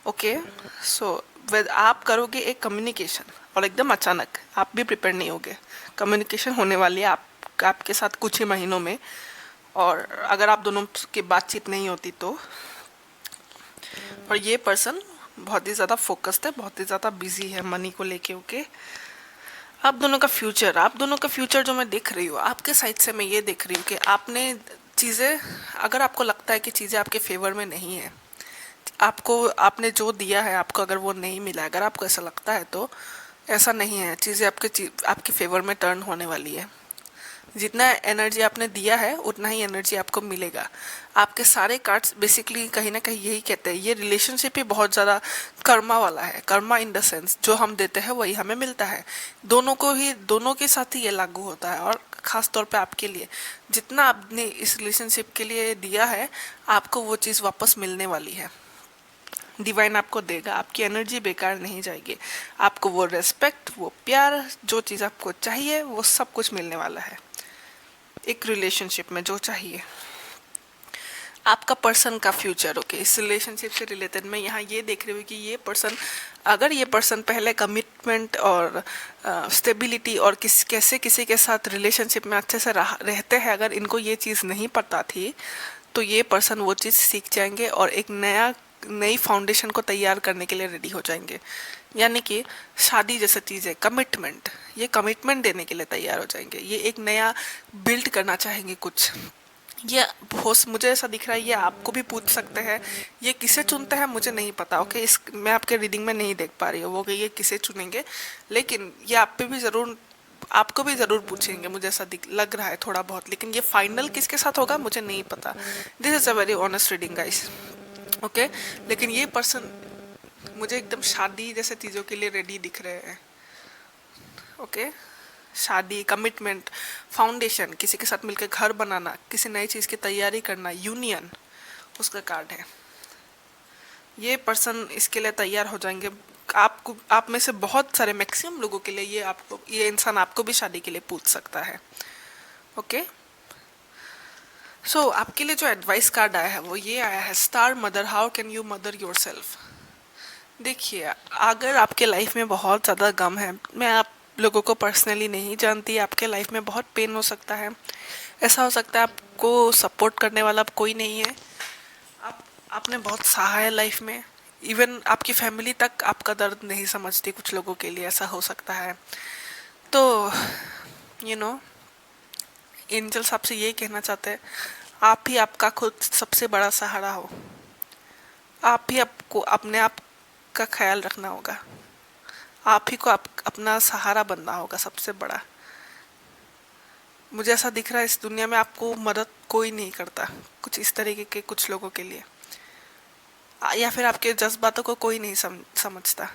ओके, सो आप करोगे एक कम्युनिकेशन और एकदम अचानक, आप भी प्रिपेयर नहीं होगे, कम्युनिकेशन होने वाली है आपके साथ कुछ ही महीनों में। और अगर आप दोनों की बातचीत नहीं होती तो, और ये पर्सन बहुत ही ज़्यादा फोकस्ड है, बहुत ही ज़्यादा बिजी है मनी को लेके। ओके, आप दोनों का फ्यूचर जो मैं देख रही हूँ आपके साइड से, मैं ये देख रही हूँ कि अगर आपको लगता है कि चीज़ें आपके फेवर में नहीं है, आपने जो दिया है आपको अगर वो नहीं मिला, अगर आपको ऐसा लगता है तो ऐसा नहीं है, चीज़ें आपके फेवर में टर्न होने वाली है। जितना एनर्जी आपने दिया है उतना ही एनर्जी आपको मिलेगा। आपके सारे कार्ड्स बेसिकली कहीं ना कहीं यही कहते हैं, ये रिलेशनशिप ही बहुत ज़्यादा कर्मा वाला है। कर्मा इन द सेंस जो हम देते हैं वही हमें मिलता है, दोनों के साथ ही ये लागू होता है। और ख़ास तौर पे आपके लिए जितना आपने इस रिलेशनशिप के लिए दिया है, आपको वो चीज़ वापस मिलने वाली है। डिवाइन आपको देगा, आपकी एनर्जी बेकार नहीं जाएगी, आपको वो रेस्पेक्ट, वो प्यार, जो चीज़ आपको चाहिए वो सब कुछ मिलने वाला है एक रिलेशनशिप में जो चाहिए। आपका पर्सन का फ्यूचर, ओके, इस रिलेशनशिप से रिलेटेड मैं यहाँ ये देख रही हूँ कि अगर ये पर्सन पहले कमिटमेंट और स्टेबिलिटी और कैसे किसी के साथ रिलेशनशिप में अच्छे से रहते हैं, अगर इनको ये चीज़ नहीं पता थी तो ये पर्सन वो चीज़ सीख जाएंगे और एक नई फाउंडेशन को तैयार करने के लिए रेडी हो जाएंगे। यानी कि शादी जैसा चीज़ है, ये कमिटमेंट देने के लिए तैयार हो जाएंगे, ये एक नया बिल्ड करना चाहेंगे कुछ, ये हो मुझे ऐसा दिख रहा है, ये आपको भी पूछ सकते हैं। ये किसे चुनते हैं मुझे नहीं पता, ओके, इस मैं आपके रीडिंग में नहीं देख पा रही हूँ वो कि ये किसे चुनेंगे, लेकिन ये आप पे भी ज़रूर, आपको भी ज़रूर पूछेंगे, मुझे ऐसा लग रहा है थोड़ा बहुत, लेकिन ये फाइनल किसके साथ होगा मुझे नहीं पता। This is a very honest reading guys, okay. लेकिन ये पर्सन मुझे एकदम शादी जैसे चीज़ों के लिए रेडी दिख रहे हैं, ओके। शादी, कमिटमेंट, फाउंडेशन, किसी के साथ मिलकर घर बनाना, किसी नई चीज़ की तैयारी करना, यूनियन, उसका कार्ड है। ये पर्सन इसके लिए तैयार हो जाएंगे। आपको, आप में से बहुत सारे मैक्सिमम लोगों के लिए ये आपको, ये इंसान आपको भी शादी के लिए पूछ सकता है, ओके। सो आपके लिए जो एडवाइस कार्ड आया है वो ये आया है, star mother, how can you mother yourself. देखिए, अगर आपके लाइफ में बहुत ज़्यादा गम है, मैं आप लोगों को पर्सनली नहीं जानती, आपके लाइफ में बहुत पेन हो सकता है, ऐसा हो सकता है आपको सपोर्ट करने वाला अब कोई नहीं है, आप आपने बहुत सहा है लाइफ में, इवन आपकी फैमिली तक आपका दर्द नहीं समझती, कुछ लोगों के लिए ऐसा हो सकता है। तो यू नो एंजल्स आपसे ये कहना चाहते हैं, आप ही आपका खुद सबसे बड़ा सहारा हो, आप ही आपको अपने आप का ख्याल रखना होगा, आप ही को अपना सहारा बनना होगा सबसे बड़ा। मुझे ऐसा दिख रहा है इस दुनिया में आपको मदद कोई नहीं करता, कुछ इस तरीके के कुछ लोगों के लिए, या फिर आपके जज्बातों को कोई नहीं समझता।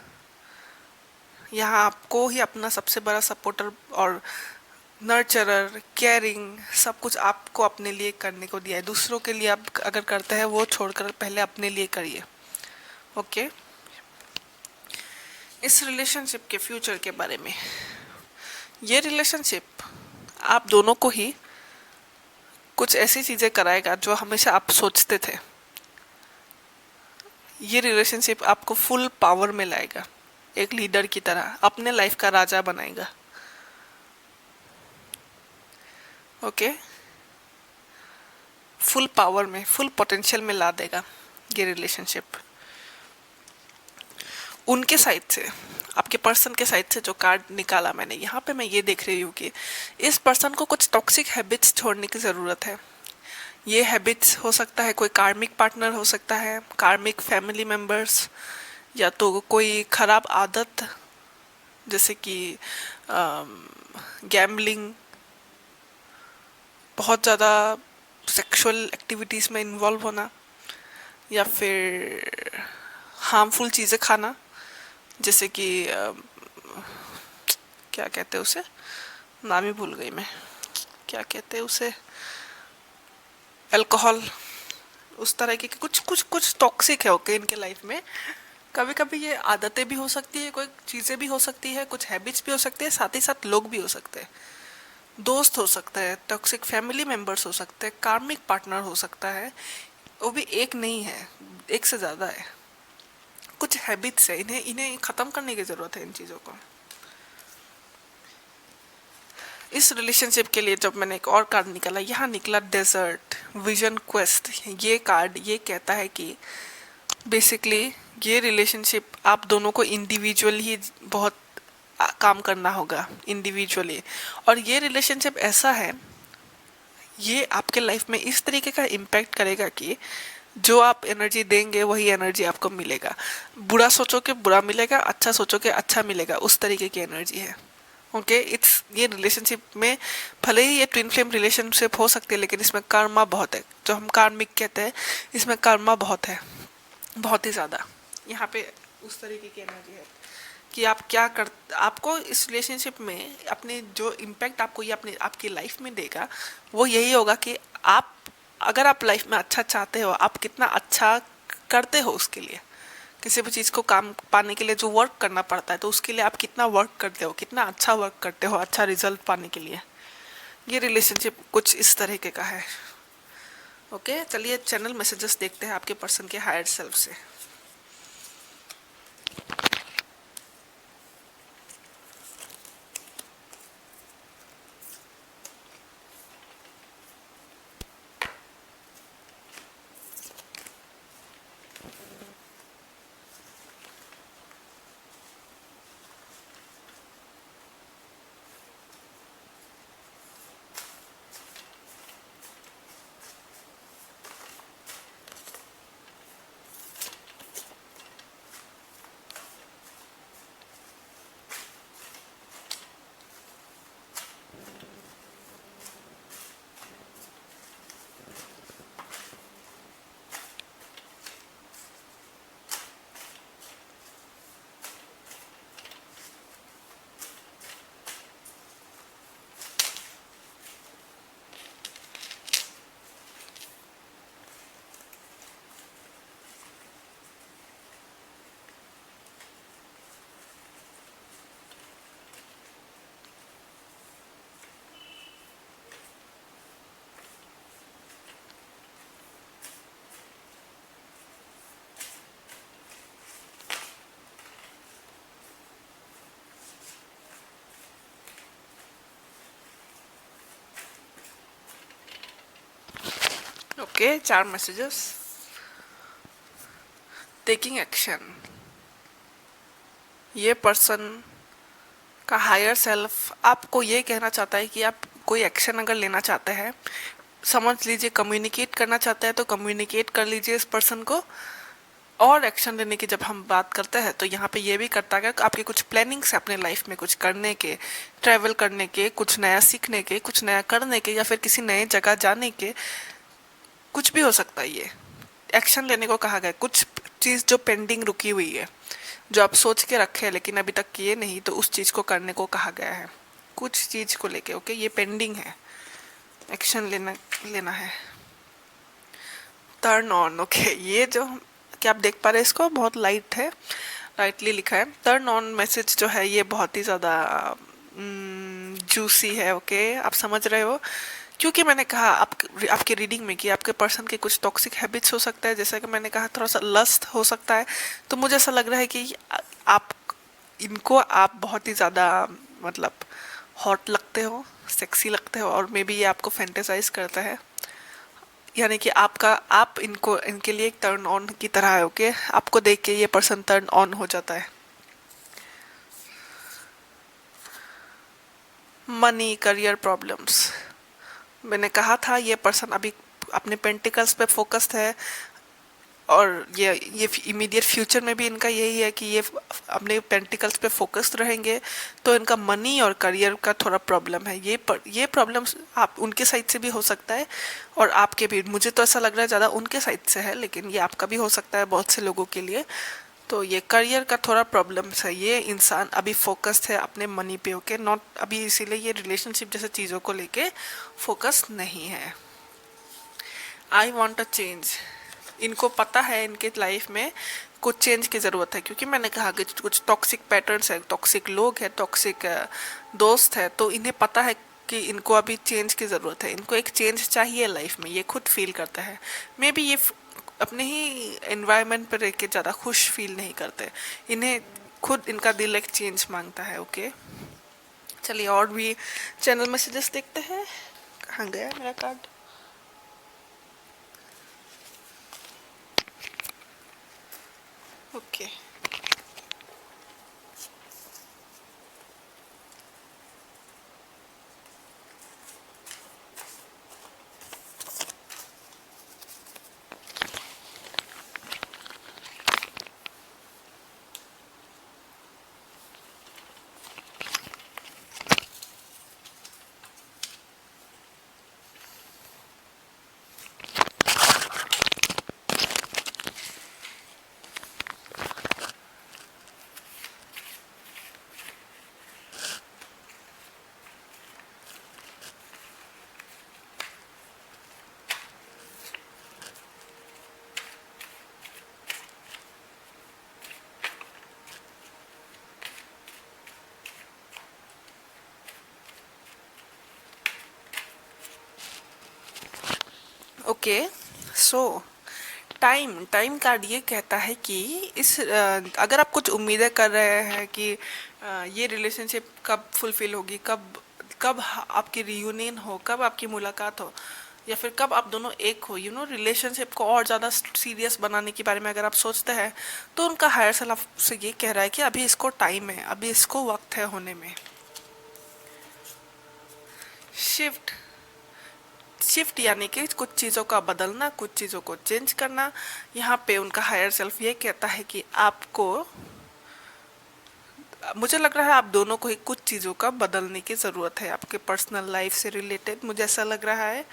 यहाँ आपको ही अपना सबसे बड़ा सपोर्टर और नर्चरर, केयरिंग, सब कुछ आपको अपने लिए करने को दिया है। दूसरों के लिए आप अगर करते हैं वो छोड़कर पहले अपने लिए करिए, ओके। इस रिलेशनशिप के फ्यूचर के बारे में, ये रिलेशनशिप आप दोनों को ही कुछ ऐसी चीज़ें कराएगा जो हमेशा आप सोचते थे। ये रिलेशनशिप आपको फुल पावर में लाएगा, एक लीडर की तरह अपने लाइफ का राजा बनाएगा, ओके। फुल पावर में, फुल पोटेंशियल में ला देगा ये रिलेशनशिप। उनके साइड से, आपके पर्सन के साइड से जो कार्ड निकाला मैंने, यहाँ पे मैं ये देख रही हूँ कि इस पर्सन को कुछ टॉक्सिक हैबिट्स छोड़ने की ज़रूरत है। ये हैबिट्स हो सकता है कोई कार्मिक पार्टनर हो सकता है, कार्मिक फैमिली मेम्बर्स, या तो कोई ख़राब आदत जैसे कि गैम्बलिंग, बहुत ज़्यादा सेक्सुअल एक्टिविटीज़ में इन्वॉल्व होना, या फिर हार्मफुल चीज़ें खाना, जैसे कि क्या कहते हैं उसे, नाम ही भूल गई मैं, क्या कहते हैं उसे, अल्कोहल, उस तरह की कुछ कुछ कुछ टॉक्सिक है, ओके, इनके लाइफ में। कभी कभी ये आदतें भी हो सकती है, कोई चीज़ें भी हो सकती है, कुछ हैबिट्स भी हो सकती है, साथ ही साथ लोग भी हो सकते हैं, दोस्त हो सकते हैं, टॉक्सिक फैमिली मेम्बर्स हो सकते हैं, कार्मिक पार्टनर हो सकता है, वो भी एक नहीं है, एक से ज़्यादा है। कुछ हैबिट्स है, इन्हें इन्हें ख़त्म करने की ज़रूरत है इन चीज़ों को। इस रिलेशनशिप के लिए जब मैंने एक और कार्ड निकाला, यहाँ निकला डेजर्ट विजन क्वेस्ट। ये कार्ड ये कहता है कि बेसिकली ये रिलेशनशिप आप दोनों को इंडिविजुअली ही बहुत काम करना होगा, इंडिविजुअली। और ये रिलेशनशिप ऐसा है, ये आपके लाइफ में इस तरीके का इम्पैक्ट करेगा कि जो आप एनर्जी देंगे वही एनर्जी आपको मिलेगा। बुरा सोचो कि बुरा मिलेगा, अच्छा सोचो कि अच्छा मिलेगा, उस तरीके की एनर्जी है, ओके। इट्स ये रिलेशनशिप में भले ही ये ट्विन फ्लेम रिलेशनशिप हो सकती है, लेकिन इसमें कर्मा बहुत है, जो हम कार्मिक कहते हैं, इसमें कर्मा बहुत है, बहुत ही ज़्यादा। यहाँ पे उस तरीके की एनर्जी है कि आप क्या कर, आपको इस रिलेशनशिप में अपने जो इम्पैक्ट आपको ये अपने आपकी लाइफ में देगा वो यही होगा कि आप, अगर आप लाइफ में अच्छा चाहते हो, आप कितना अच्छा करते हो उसके लिए, किसी भी चीज़ को काम पाने के लिए जो वर्क करना पड़ता है, तो उसके लिए आप कितना वर्क करते हो, कितना अच्छा वर्क करते हो अच्छा रिजल्ट पाने के लिए। ये रिलेशनशिप कुछ इस तरीके का है, ओके। चलिए चैनल मैसेजेस देखते हैं आपके पर्सन के हायर सेल्फ से। Okay, 4 messages. टेकिंग एक्शन, ये पर्सन का हायर सेल्फ आपको ये कहना चाहता है कि आप कोई एक्शन अगर लेना चाहते हैं, समझ लीजिए कम्युनिकेट करना चाहते हैं, तो कम्युनिकेट कर लीजिए इस पर्सन को। और एक्शन लेने की जब हम बात करते हैं तो यहाँ पे ये भी करता है कि आपके कुछ प्लानिंग्स है अपने लाइफ में, कुछ करने के, ट्रैवल करने के, कुछ नया सीखने के, कुछ नया करने के, या फिर किसी नए जगह जाने के, कुछ भी हो सकता है। ये एक्शन लेने को कहा गया है। कुछ चीज़ जो पेंडिंग रुकी हुई है, जो आप सोच के रखे हैं लेकिन अभी तक किए नहीं, तो उस चीज़ को करने को कहा गया है। कुछ चीज़ को लेके, ओके, ये पेंडिंग है, एक्शन लेना लेना है। टर्न ऑन, ओके, ये जो क्या आप देख पा रहे हैं, इसको बहुत लाइट है, लाइटली लिखा है। टर्न ऑन मैसेज जो है ये बहुत ही ज़्यादा जूसी है, ओके, आप समझ रहे हो। क्योंकि मैंने कहा आपके रीडिंग में कि आपके पर्सन के कुछ टॉक्सिक हैबिट्स हो सकता है, जैसा कि मैंने कहा थोड़ा सा लस्ट हो सकता है। तो मुझे ऐसा लग रहा है कि आप इनको आप बहुत ही ज़्यादा मतलब हॉट लगते हो, सेक्सी लगते हो, और मे बी ये आपको फैंटेसाइज करता है। यानी कि आप इनको इनके लिए एक टर्न ऑन की तरह है, ओके। आपको देख के ये पर्सन टर्न ऑन हो जाता है। मनी, करियर प्रॉब्लम्स, मैंने कहा था ये पर्सन अभी अपने पेंटिकल्स पे फोकस्ड है, और ये इमीडिएट फ्यूचर में भी इनका यही है कि ये अपने पेंटिकल्स पे फोकस्ड रहेंगे। तो इनका मनी और करियर का थोड़ा प्रॉब्लम है। ये प्रॉब्लम्स आप उनके साइड से भी हो सकता है और आपके भी। मुझे तो ऐसा लग रहा है ज़्यादा उनके साइड से है, लेकिन ये आपका भी हो सकता है बहुत से लोगों के लिए। तो ये करियर का थोड़ा प्रॉब्लम्स है। ये इंसान अभी फोकस्ड है अपने मनी पे, ओके, नॉट अभी, इसीलिए ये रिलेशनशिप जैसे चीज़ों को लेके फोकस नहीं है। आई वॉन्ट अ चेंज, इनको पता है इनके लाइफ में कुछ चेंज की ज़रूरत है, क्योंकि मैंने कहा कि कुछ टॉक्सिक पैटर्न्स है, टॉक्सिक लोग हैं, टॉक्सिक दोस्त है, तो इन्हें पता है कि इनको अभी चेंज की ज़रूरत है। इनको एक चेंज चाहिए लाइफ में, ये खुद फील करता है। मे बी ये अपने ही एनवायरनमेंट पर रह के ज़्यादा खुश फील नहीं करते, इन्हें खुद इनका दिल एक चेंज मांगता है, ओके। चलिए और भी चैनल मैसेजेस देखते हैं। कहाँ गया मेरा कार्ड? ओके, ओके, सो टाइम टाइम कार्ड ये कहता है कि अगर आप कुछ उम्मीदें कर रहे हैं कि ये रिलेशनशिप कब फुलफिल होगी, कब कब आपकी रियूनियन हो, कब आपकी मुलाकात हो, या फिर कब आप दोनों एक हो, रिलेशनशिप को और ज़्यादा सीरियस बनाने के बारे में अगर आप सोचते हैं, तो उनका हायर सेल्फ आपसे ये कह रहा है कि अभी इसको टाइम है, अभी इसको वक्त है होने में। शिफ्ट, शिफ्ट यानी कि कुछ चीज़ों का बदलना, कुछ चीज़ों को चेंज करना। यहाँ पे उनका हायर सेल्फ ये कहता है कि आपको, मुझे लग रहा है आप दोनों को ही कुछ चीज़ों का बदलने की ज़रूरत है आपके पर्सनल लाइफ से रिलेटेड, मुझे ऐसा लग रहा है।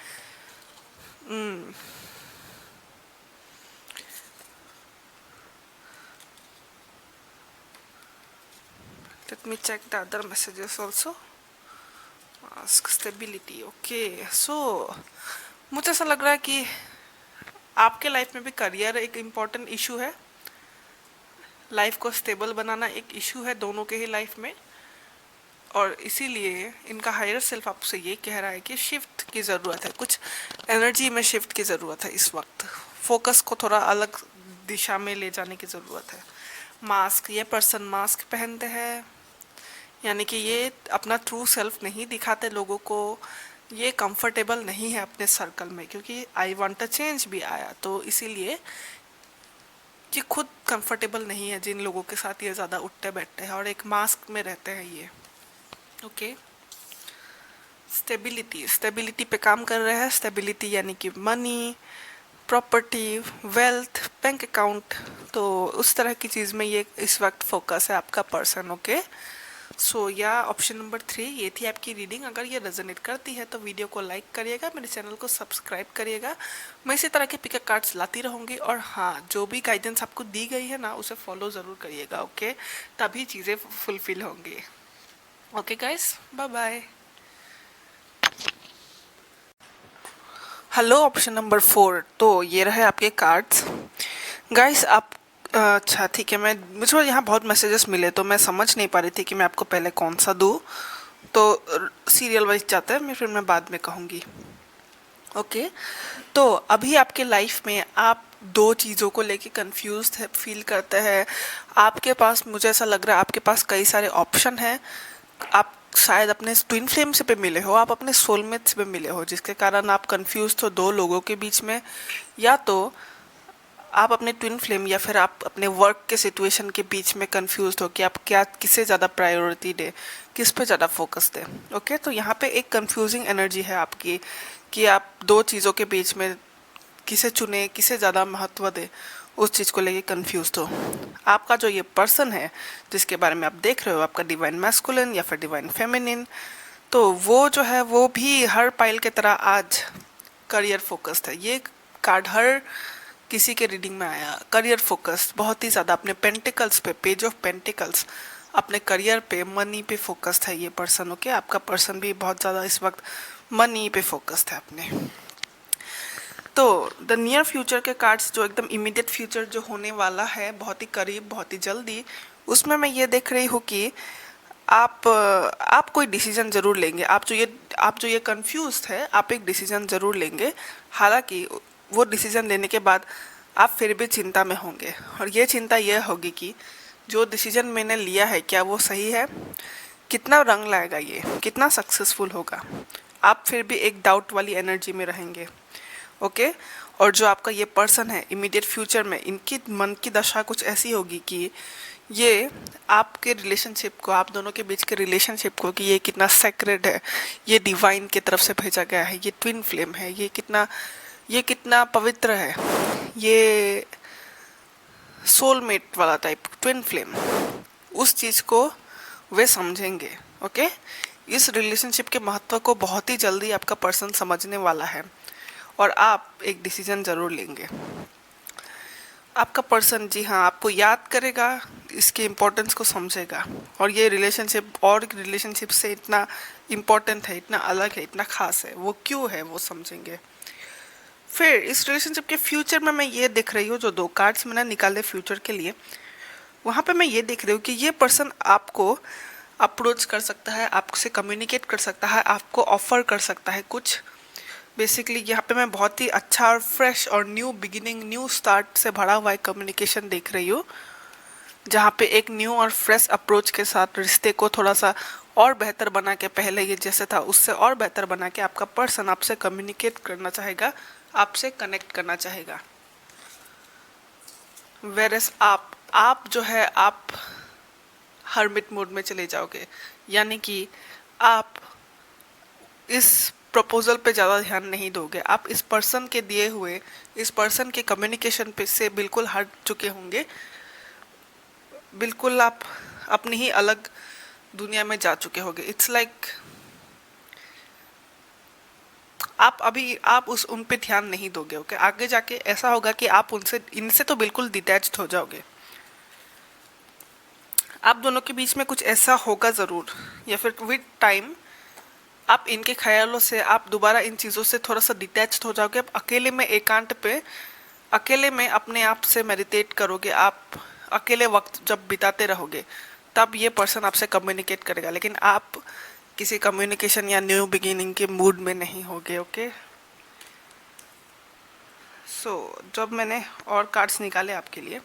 Let me check the other messages also. Ask stability, okay, so मुझे ऐसा लग रहा है कि आपके लाइफ में भी करियर एक इम्पॉर्टेंट इशू है। लाइफ को स्टेबल बनाना एक इशू है दोनों के ही लाइफ में, और इसीलिए इनका हायर सेल्फ आपसे ये कह रहा है कि शिफ्ट की ज़रूरत है, कुछ एनर्जी में शिफ्ट की ज़रूरत है इस वक्त। फोकस को थोड़ा अलग दिशा में ले जाने की ज़रूरत है। मास्क, ये पर्सन मास्क पहनते हैं, यानी कि ये अपना ट्रू सेल्फ नहीं दिखाते लोगों को, ये कंफर्टेबल नहीं है अपने सर्कल में, क्योंकि आई वांट अ चेंज भी आया, तो इसीलिए ये खुद कंफर्टेबल नहीं है जिन लोगों के साथ ये ज़्यादा उठते बैठते हैं और एक मास्क में रहते हैं ये। ओके, स्टेबिलिटी, स्टेबिलिटी पे काम कर रहे हैं। स्टेबिलिटी यानी कि money, property, wealth, bank account, तो उस तरह की चीज़ में ये इस वक्त फोकस है आपका पर्सन। ओके, सो या ऑप्शन नंबर 3 ये थी आपकी रीडिंग। अगर ये रेजोनेट करती है तो वीडियो को लाइक करिएगा, मेरे चैनल को सब्सक्राइब करिएगा। मैं इसी तरह के पिकअप कार्ड्स लाती रहूँगी, और हाँ, जो भी गाइडेंस आपको दी गई है ना उसे फॉलो ज़रूर करिएगा। ओके, तभी चीज़ें फुलफिल होंगी। Okay guys, bye bye. Hello, option number 4, तो ये रहे आपके कार्ड्स। गाइस आप अच्छा ठीक है, मैं मुझे यहाँ बहुत मैसेजेस मिले तो मैं समझ नहीं पा रही थी कि मैं आपको पहले कौन सा दूँ, तो सीरियल वाइज जाता है, मैं फिर मैं बाद में कहूँगी। ओके, तो अभी आपके लाइफ में आप दो चीज़ों को लेके कंफ्यूज फील करते हैं। आपके पास, मुझे ऐसा लग रहा है आपके पास कई सारे ऑप्शन हैं। आप शायद अपने ट्विन फ्लेम से पे मिले हो, आप अपने सोलमेट से पे मिले हो, जिसके कारण आप कंफ्यूज हो दो लोगों के बीच में, या तो आप अपने ट्विन फ्लेम या फिर आप अपने वर्क के सिचुएशन के बीच में कंफ्यूज हो कि आप क्या, किसे ज़्यादा प्रायोरिटी दे, किस पे ज़्यादा फोकस दे। ओके, तो यहाँ पे एक कंफ्यूजिंग एनर्जी है आपकी कि आप दो चीज़ों के बीच में किसे चुने, किसे ज़्यादा महत्व दे, उस चीज़ को लेके कंफ्यूज हो। आपका जो ये पर्सन है जिसके बारे में आप देख रहे हो, आपका डिवाइन मैस्कुलिन या फिर डिवाइन फेमिनिन, तो वो जो है वो भी हर पाइल की तरह आज करियर फोकस्ड है। ये कार्ड हर किसी के रीडिंग में आया, करियर फोकस्ड बहुत ही ज़्यादा, अपने पेंटिकल्स पे, पेज ऑफ पेंटिकल्स, अपने करियर पे, मनी पे फोकस्ड है ये पर्सन। ओके, आपका पर्सन भी बहुत ज़्यादा इस वक्त मनी पे फोकस्ड है अपने। तो द नियर फ्यूचर के कार्ड्स, जो एकदम इमीडिएट फ्यूचर जो होने वाला है, बहुत ही करीब, बहुत ही जल्दी, उसमें मैं ये देख रही हूँ कि आप कोई डिसीजन ज़रूर लेंगे। आप जो ये कंफ्यूज है, आप एक डिसीजन ज़रूर लेंगे। हालांकि वो डिसीजन लेने के बाद आप फिर भी चिंता में होंगे, और ये चिंता यह होगी कि जो डिसीजन मैंने लिया है क्या वो सही है, कितना रंग लाएगा, ये कितना सक्सेसफुल होगा। आप फिर भी एक डाउट वाली एनर्जी में रहेंगे। ओके, और जो आपका ये पर्सन है इमीडिएट फ्यूचर में, इनकी मन की दशा कुछ ऐसी होगी कि ये आपके रिलेशनशिप को, आप दोनों के बीच के रिलेशनशिप को, कि ये कितना सेक्रेड है, ये डिवाइन की तरफ से भेजा गया है, ये ट्विन फ्लेम है, ये कितना पवित्र है, ये सोलमेट वाला टाइप ट्विन फ्लेम, उस चीज़ को वे समझेंगे। ओके, इस रिलेशनशिप के महत्व को बहुत ही जल्दी आपका पर्सन समझने वाला है, और आप एक डिसीजन ज़रूर लेंगे। आपका पर्सन, जी हाँ, आपको याद करेगा, इसके इम्पोर्टेंस को समझेगा, और ये रिलेशनशिप और रिलेशनशिप से इतना इम्पोर्टेंट है, इतना अलग है, इतना खास है, वो क्यों है वो समझेंगे। फिर इस रिलेशनशिप के फ्यूचर में मैं ये देख रही हूँ, जो दो कार्ड्स मैंने निकाले फ्यूचर के लिए, वहाँ पे मैं ये देख रही हूँ कि ये पर्सन आपको अप्रोच कर सकता है, आपसे कम्युनिकेट कर सकता है, आपको ऑफर कर सकता है कुछ। बेसिकली यहाँ पे मैं बहुत ही अच्छा और फ्रेश और न्यू बिगिनिंग, न्यू स्टार्ट से भरा हुआ एक कम्युनिकेशन देख रही हूँ, जहाँ पे एक न्यू और फ्रेश अप्रोच के साथ रिश्ते को थोड़ा सा और बेहतर बना के, पहले ये जैसे था उससे और बेहतर बना के आपका पर्सन आपसे कम्युनिकेट करना चाहेगा, आपसे कनेक्ट करना चाहेगा। वेरस आप जो है, आप हर्मिट मोड में चले जाओगे, यानी कि आप इस प्रपोजल पे ज़्यादा ध्यान नहीं दोगे, आप इस पर्सन के दिए हुए, इस पर्सन के कम्युनिकेशन पे से बिल्कुल हट चुके होंगे, बिल्कुल आप अपनी ही अलग दुनिया में जा चुके होंगे। इट्स लाइक आप उस उन पे ध्यान नहीं दोगे। ओके, आगे जाके ऐसा होगा कि आप उनसे, इनसे तो बिल्कुल डिटैच्ड हो जाओगे। आप दोनों के बीच में कुछ ऐसा होगा ज़रूर, या फिर विद टाइम आप इनके ख्यालों से, आप दोबारा इन चीज़ों से थोड़ा सा डिटैच्ड हो जाओगे। आप अकेले में, एकांत पे, अकेले में अपने आप से मेडिटेट करोगे, आप अकेले वक्त जब बिताते रहोगे, तब ये पर्सन आपसे कम्युनिकेट करेगा, लेकिन आप किसी कम्युनिकेशन या न्यू बिगिनिंग के मूड में नहीं होगे। ओके, सो जब मैंने और कार्ड्स निकाले आपके लिए,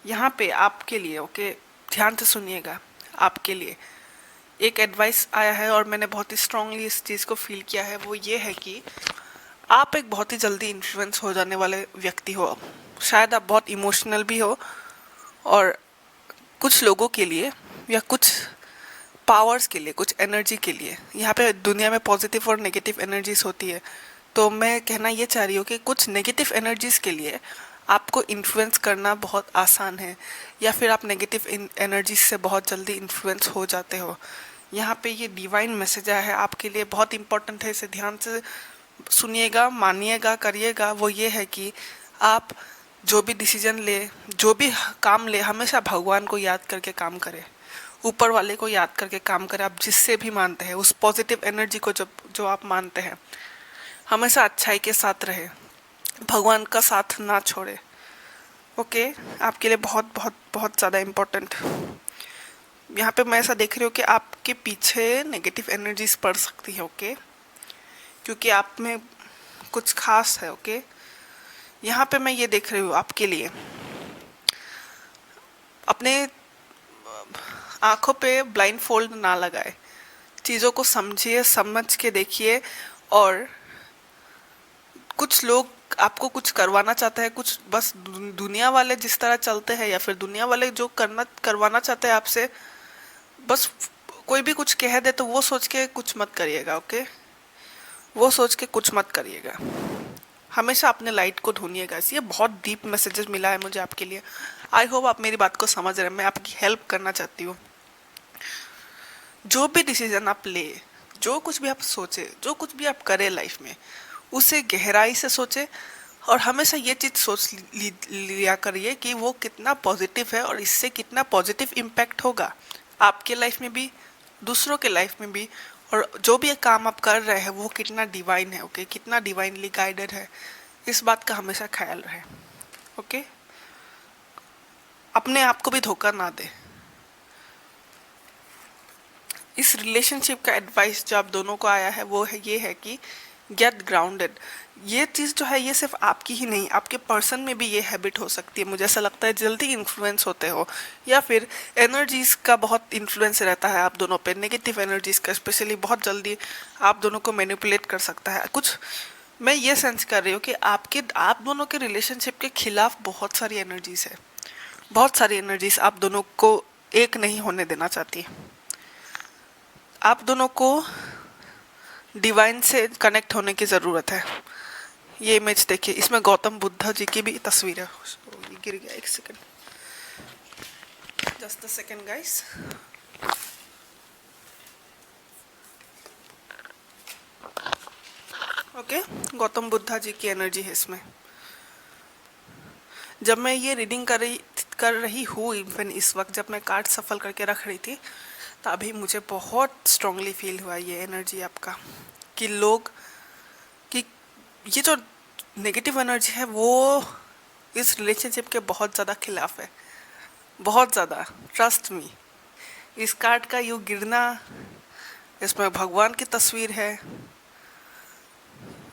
यहाँ पे आपके लिए, ओके, ध्यान से सुनिएगा, आपके लिए एक एडवाइस आया है और मैंने बहुत ही स्ट्रांगली इस चीज़ को फील किया है, वो ये है कि आप एक बहुत ही जल्दी इन्फ्लुएंस हो जाने वाले व्यक्ति हो। शायद आप बहुत इमोशनल भी हो, और कुछ लोगों के लिए या कुछ पावर्स के लिए, कुछ एनर्जी के लिए, यहाँ पे दुनिया में पॉजिटिव और नेगेटिव एनर्जीज होती है। तो मैं कहना ये चाह रही हूँ कि कुछ नेगेटिव एनर्जीज के लिए आपको इन्फ्लुएंस करना बहुत आसान है, या फिर आप नेगेटिव एनर्जीज से बहुत जल्दी इन्फ्लुएंस हो जाते हो। यहाँ पे ये डिवाइन मैसेज आया है आपके लिए, बहुत इंपॉर्टेंट है, इसे ध्यान से सुनिएगा, मानिएगा, करिएगा। वो ये है कि आप जो भी डिसीजन ले, जो भी काम ले, हमेशा भगवान को याद करके काम करें, ऊपर वाले को याद करके काम करें। आप जिससे भी मानते हैं, उस पॉजिटिव एनर्जी को जो आप मानते हैं, हमेशा अच्छाई के साथ रहे, भगवान का साथ ना छोड़े। ओके, आपके लिए बहुत बहुत बहुत ज़्यादा इम्पोर्टेंट। यहाँ पे मैं ऐसा देख रही हूँ कि आपके पीछे नेगेटिव एनर्जीज पड़ सकती है। ओके, क्योंकि आप में कुछ खास है। ओके, यहाँ पे मैं ये देख रही हूँ आपके लिए, अपने आंखों पे ब्लाइंड फोल्ड ना लगाए, चीज़ों को समझिए, समझ के देखिए। और कुछ लोग आपको कुछ करवाना चाहते हैं, कुछ बस दुनिया वाले जिस तरह चलते हैं, या फिर दुनिया वाले जो करवाना चाहते हैं आपसे, बस कोई भी कुछ कह दे तो वो सोच के कुछ मत करिएगा। ओके, वो सोच के कुछ मत करिएगा, हमेशा अपने लाइट को ढूंढिएगा। ये बहुत डीप मैसेजेस मिला है मुझे आपके लिए। आई होप आप मेरी बात को समझ रहे हैं, मैं आपकी हेल्प करना चाहती हूँ। जो भी डिसीजन आप ले, जो कुछ भी आप सोचे, जो कुछ भी आप करें लाइफ में, उसे गहराई से सोचे, और हमेशा ये चीज़ सोच लिया करिए कि वो कितना पॉजिटिव है और इससे कितना पॉजिटिव इम्पैक्ट होगा आपके लाइफ में भी, दूसरों के लाइफ में भी। और जो भी काम आप कर रहे हैं वो कितना डिवाइन है। ओके, कितना डिवाइनली गाइडेड है, इस बात का हमेशा ख्याल रहे। ओके, अपने आप को भी धोखा ना दे। इस रिलेशनशिप का एडवाइस जो आप दोनों को आया है वो है, ये है कि गेट ग्राउंडेड। ये चीज़ जो है, ये सिर्फ आपकी ही नहीं, आपके पर्सन में भी ये हैबिट हो सकती है। मुझे ऐसा लगता है जल्दी इन्फ्लुएंस होते हो, या फिर एनर्जीज़ का बहुत इन्फ्लुएंस रहता है आप दोनों पे, नेगेटिव एनर्जीज़ का स्पेशली बहुत जल्दी आप दोनों को मैनिपुलेट कर सकता है कुछ। मैं ये सेंस कर रही हूँ कि आप दोनों के रिलेशनशिप के खिलाफ बहुत सारी एनर्जीज़ है, बहुत सारी एनर्जीज़ आप दोनों को एक नहीं होने देना चाहती। आप दोनों को डिवाइन से कनेक्ट होने की ज़रूरत है। ये इमेज देखिए, इसमें गौतम बुद्ध जी की भी तस्वीर है। ये गिर गया, एक second, just a second guys. Okay, Gautam Buddha ji की एनर्जी है इसमें। जब मैं ये रीडिंग कर रही हूँ, इवन इस वक्त जब मैं कार्ड सफल करके रख रही थी, तभी मुझे बहुत स्ट्रांगली फील हुआ ये एनर्जी आपका, कि लोग, कि ये जो नेगेटिव एनर्जी है वो इस रिलेशनशिप के बहुत ज़्यादा खिलाफ है, बहुत ज़्यादा। ट्रस्ट मी, इस कार्ड का यूँ गिरना, इसमें भगवान की तस्वीर है।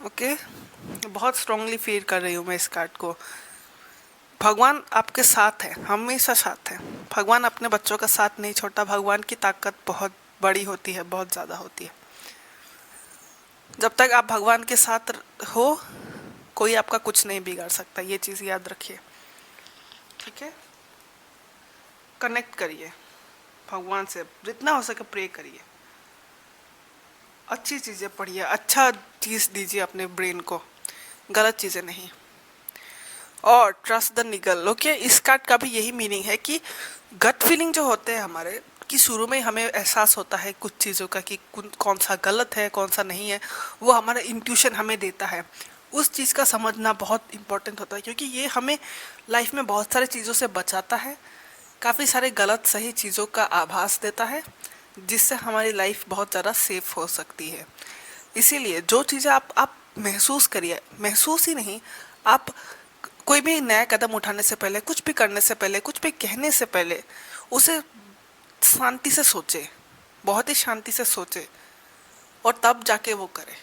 ओके, बहुत स्ट्रांगली फील कर रही हूँ मैं इस कार्ड को। भगवान आपके साथ है, हमेशा साथ है। भगवान अपने बच्चों का साथ नहीं छोड़ता। भगवान की ताकत बहुत बड़ी होती है, बहुत ज़्यादा होती है। जब तक आप भगवान के साथ हो, कोई आपका कुछ नहीं बिगाड़ सकता, ये चीज़ याद रखिए। ठीक है, कनेक्ट करिए भगवान से, जितना हो सके प्रे करिए, अच्छी चीज़ें पढ़िए, अच्छा चीज़ दीजिए अपने ब्रेन को, गलत चीज़ें नहीं। और ट्रस्ट द निगल। ओके, इस कार्ड का भी यही मीनिंग है कि गट फीलिंग जो होते हैं हमारे, कि शुरू में हमें एहसास होता है कुछ चीज़ों का कि कौन सा गलत है, कौन सा नहीं है, वो हमारा इंट्यूशन हमें देता है। उस चीज़ का समझना बहुत इम्पोर्टेंट होता है, क्योंकि ये हमें लाइफ में बहुत सारे चीज़ों से बचाता है, काफ़ी सारे गलत सही चीज़ों का आभास देता है, जिससे हमारी लाइफ बहुत ज़्यादा सेफ हो सकती है। इसीलिए जो चीज़ें आप महसूस करिए, महसूस ही नहीं, आप कोई भी नया कदम उठाने से पहले, कुछ भी करने से पहले, कुछ भी कहने से पहले, उसे शांति से सोचे, बहुत ही शांति से सोचे, और तब जाके वो करे।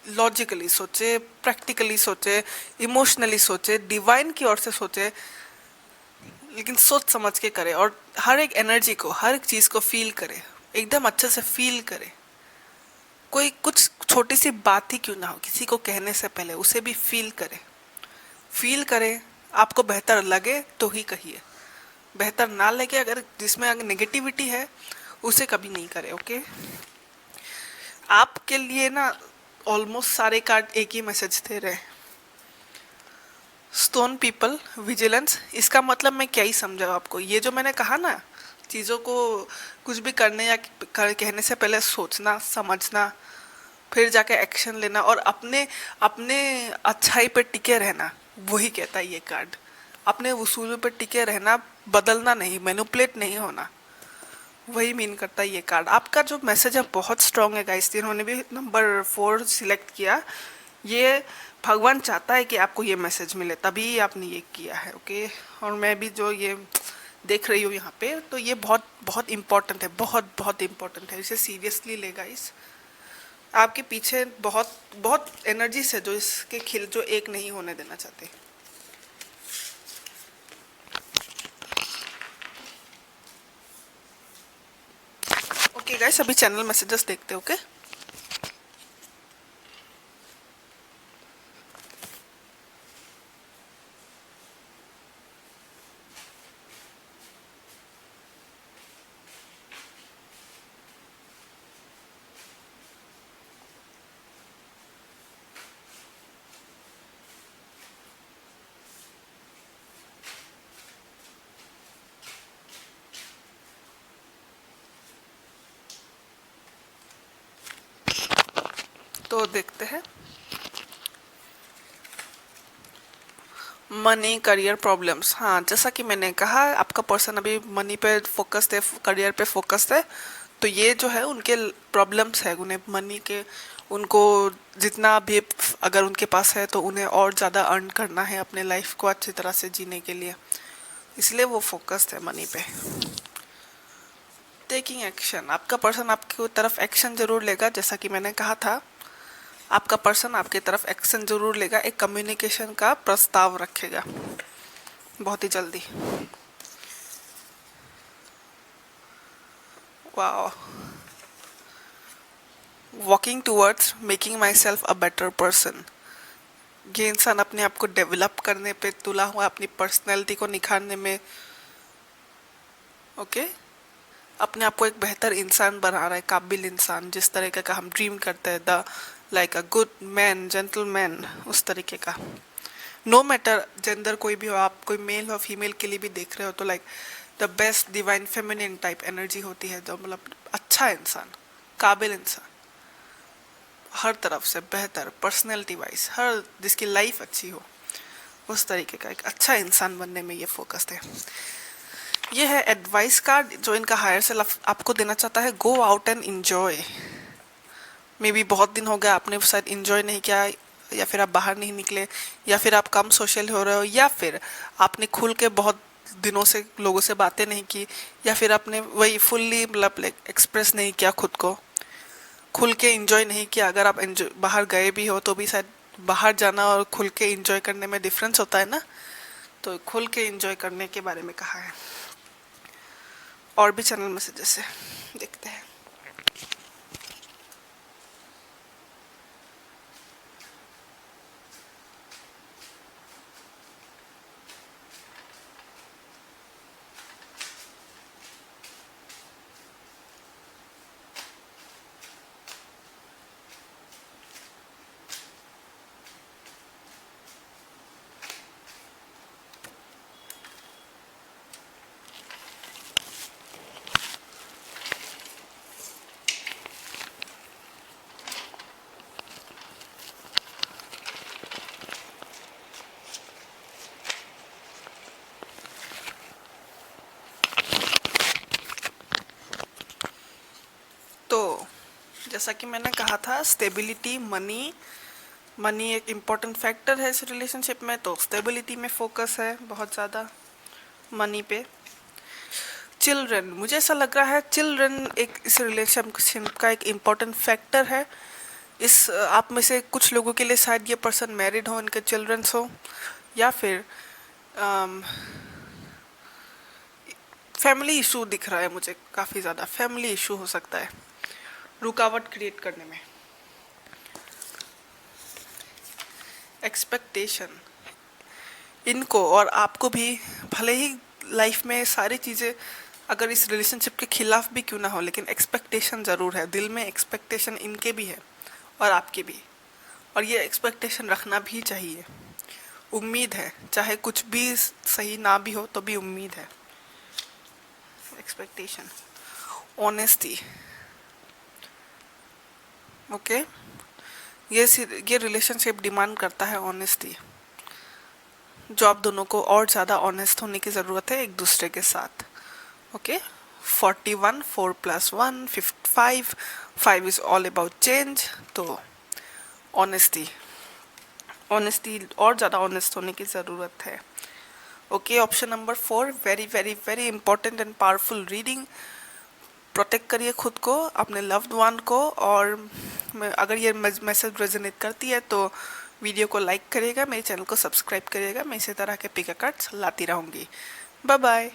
लॉजिकली सोचे, प्रैक्टिकली सोचे, इमोशनली सोचे, डिवाइन की ओर से सोचे, लेकिन सोच समझ के करे, और हर एक एनर्जी को, हर एक चीज़ को फील करे, एकदम अच्छे से फील करे। कोई कुछ छोटी सी बात ही क्यों ना हो, किसी को कहने से पहले उसे भी फील करे। फील करे, आपको बेहतर लगे तो ही कहिए, बेहतर ना लगे, अगर जिसमें अगर नेगेटिविटी है उसे कभी नहीं करे। ओके, आपके लिए ना ऑलमोस्ट सारे कार्ड एक ही मैसेज दे रहे हैं। Stone people, vigilance. इसका मतलब मैं क्या ही समझा आपको, ये जो मैंने कहा ना, चीज़ों को कुछ भी करने या कहने से पहले सोचना समझना, फिर जाके एक्शन लेना और अपने अपने अच्छाई पे टिके रहना, वही कहता है ये कार्ड। अपने उसूलों पे टिके रहना, बदलना नहीं, मैनिपुलेट नहीं होना, वही मीन करता है ये कार्ड। आपका जो मैसेज है बहुत स्ट्रांग है गाइस, जिन्होंने भी नंबर 4 सिलेक्ट किया, ये भगवान चाहता है कि आपको ये मैसेज मिले, तभी आपने ये किया है। ओके, और मैं भी जो ये देख रही हूँ यहाँ पे, तो ये बहुत बहुत इम्पोर्टेंट है, बहुत बहुत इम्पोर्टेंट है, इसे सीरियसली ले गाइस। आपके पीछे बहुत बहुत एनर्जीज है जो इसके खिल जो एक नहीं होने देना चाहते। ओके गाइस, अभी चैनल मैसेजेस देखते हैं। ओके, तो देखते हैं। Money, career problems. हाँ, जैसा कि मैंने कहा, आपका पर्सन अभी मनी पे फोकस्ड है, करियर पे फोकस्ड है, तो ये जो है उनके प्रॉब्लम्स है, उन्हें मनी के, उनको जितना भी अगर उनके पास है तो उन्हें और ज़्यादा अर्न करना है अपने लाइफ को अच्छी तरह से जीने के लिए, इसलिए वो फोकस्ड है मनी पे। टेकिंग एक्शन, आपका पर्सन आपकी तरफ एक्शन जरूर लेगा, जैसा कि मैंने कहा था, आपका पर्सन आपकी तरफ एक्शन जरूर लेगा, एक कम्युनिकेशन का प्रस्ताव रखेगा बहुत ही जल्दी। वाह, walking towards making my self a better person. ये इंसान अपने आप को डेवलप करने पे तुला हुआ, अपनी पर्सनैलिटी को निखारने में, ओके, अपने आप को एक बेहतर इंसान बना रहा है, काबिल इंसान, जिस तरीके का हम ड्रीम करते हैं, the like a good man, gentleman, उस तरीके का। नो मैटर जेंडर कोई भी हो, आप कोई मेल हो फीमेल के लिए भी देख रहे हो, तो like the best divine feminine type energy होती है, जो मतलब अच्छा इंसान, काबिल इंसान, हर तरफ से बेहतर, पर्सनैलिटी वाइज, हर जिसकी लाइफ अच्छी हो, उस तरीके का एक अच्छा इंसान बनने में ये फोकस्ड है। ये है एडवाइस कार्ड जो इनका हायर सेल्फ आपको देना चाहता है। Go out and enjoy. May be बहुत दिन हो गया आपने शायद इंजॉय नहीं किया, या फिर आप बाहर नहीं निकले, या फिर आप कम सोशल हो रहे हो, या फिर आपने खुल के बहुत दिनों से लोगों से बातें नहीं की, या फिर आपने वही फुल्ली मतलब एक्सप्रेस नहीं किया खुद को, खुल के इंजॉय नहीं किया। अगर आप बाहर गए भी हो तो भी शायद बाहर जाना और खुल के इंजॉय करने में डिफरेंस होता है ना, तो खुल के इंजॉय करने के बारे में कहा है। और भी चैनल मैसेजेस है, देखते हैं। तो जैसा कि मैंने कहा था, स्टेबिलिटी, मनी, मनी एक इम्पॉर्टेंट फैक्टर है इस रिलेशनशिप में, तो स्टेबिलिटी में फोकस है बहुत ज़्यादा मनी पे। चिल्ड्रन, मुझे ऐसा लग रहा है चिल्ड्रन एक इस रिलेशनशिप का एक इम्पॉर्टेंट फैक्टर है। इस आप में से कुछ लोगों के लिए शायद ये पर्सन मैरिड हो, इनके चिल्ड्रंस हो, या फिर फैमिली इशू दिख रहा है मुझे, काफ़ी ज़्यादा फैमिली इशू हो सकता है रुकावट क्रिएट करने में। एक्सपेक्टेशन, इनको और आपको भी, भले ही लाइफ में सारी चीज़ें अगर इस रिलेशनशिप के खिलाफ भी क्यों ना हो, लेकिन एक्सपेक्टेशन ज़रूर है, दिल में एक्सपेक्टेशन इनके भी है और आपके भी, और ये एक्सपेक्टेशन रखना भी चाहिए। उम्मीद है, चाहे कुछ भी सही ना भी हो तो भी उम्मीद है। एक्सपेक्टेशन, ऑनेस्टी, ओके, ये रिलेशनशिप डिमांड करता है ऑनेस्टी, जो आप दोनों को और ज़्यादा ऑनेस्ट होने की ज़रूरत है एक दूसरे के साथ। Okay, 41, 4+1, 55, 5 is all about change. तो ऑनेस्टी, ऑनेस्टी और ज़्यादा ऑनेस्ट होने की ज़रूरत है। Okay, option number 4, very very very important and powerful reading. Protect करिए खुद को, अपने लव्ड वन को, और अगर ये मैसेज रेजोनेट करती है तो वीडियो को लाइक करिएगा, मेरे चैनल को सब्सक्राइब करिएगा। मैं इसी तरह के पिक कार्ड्स लाती रहूँगी। Bye bye.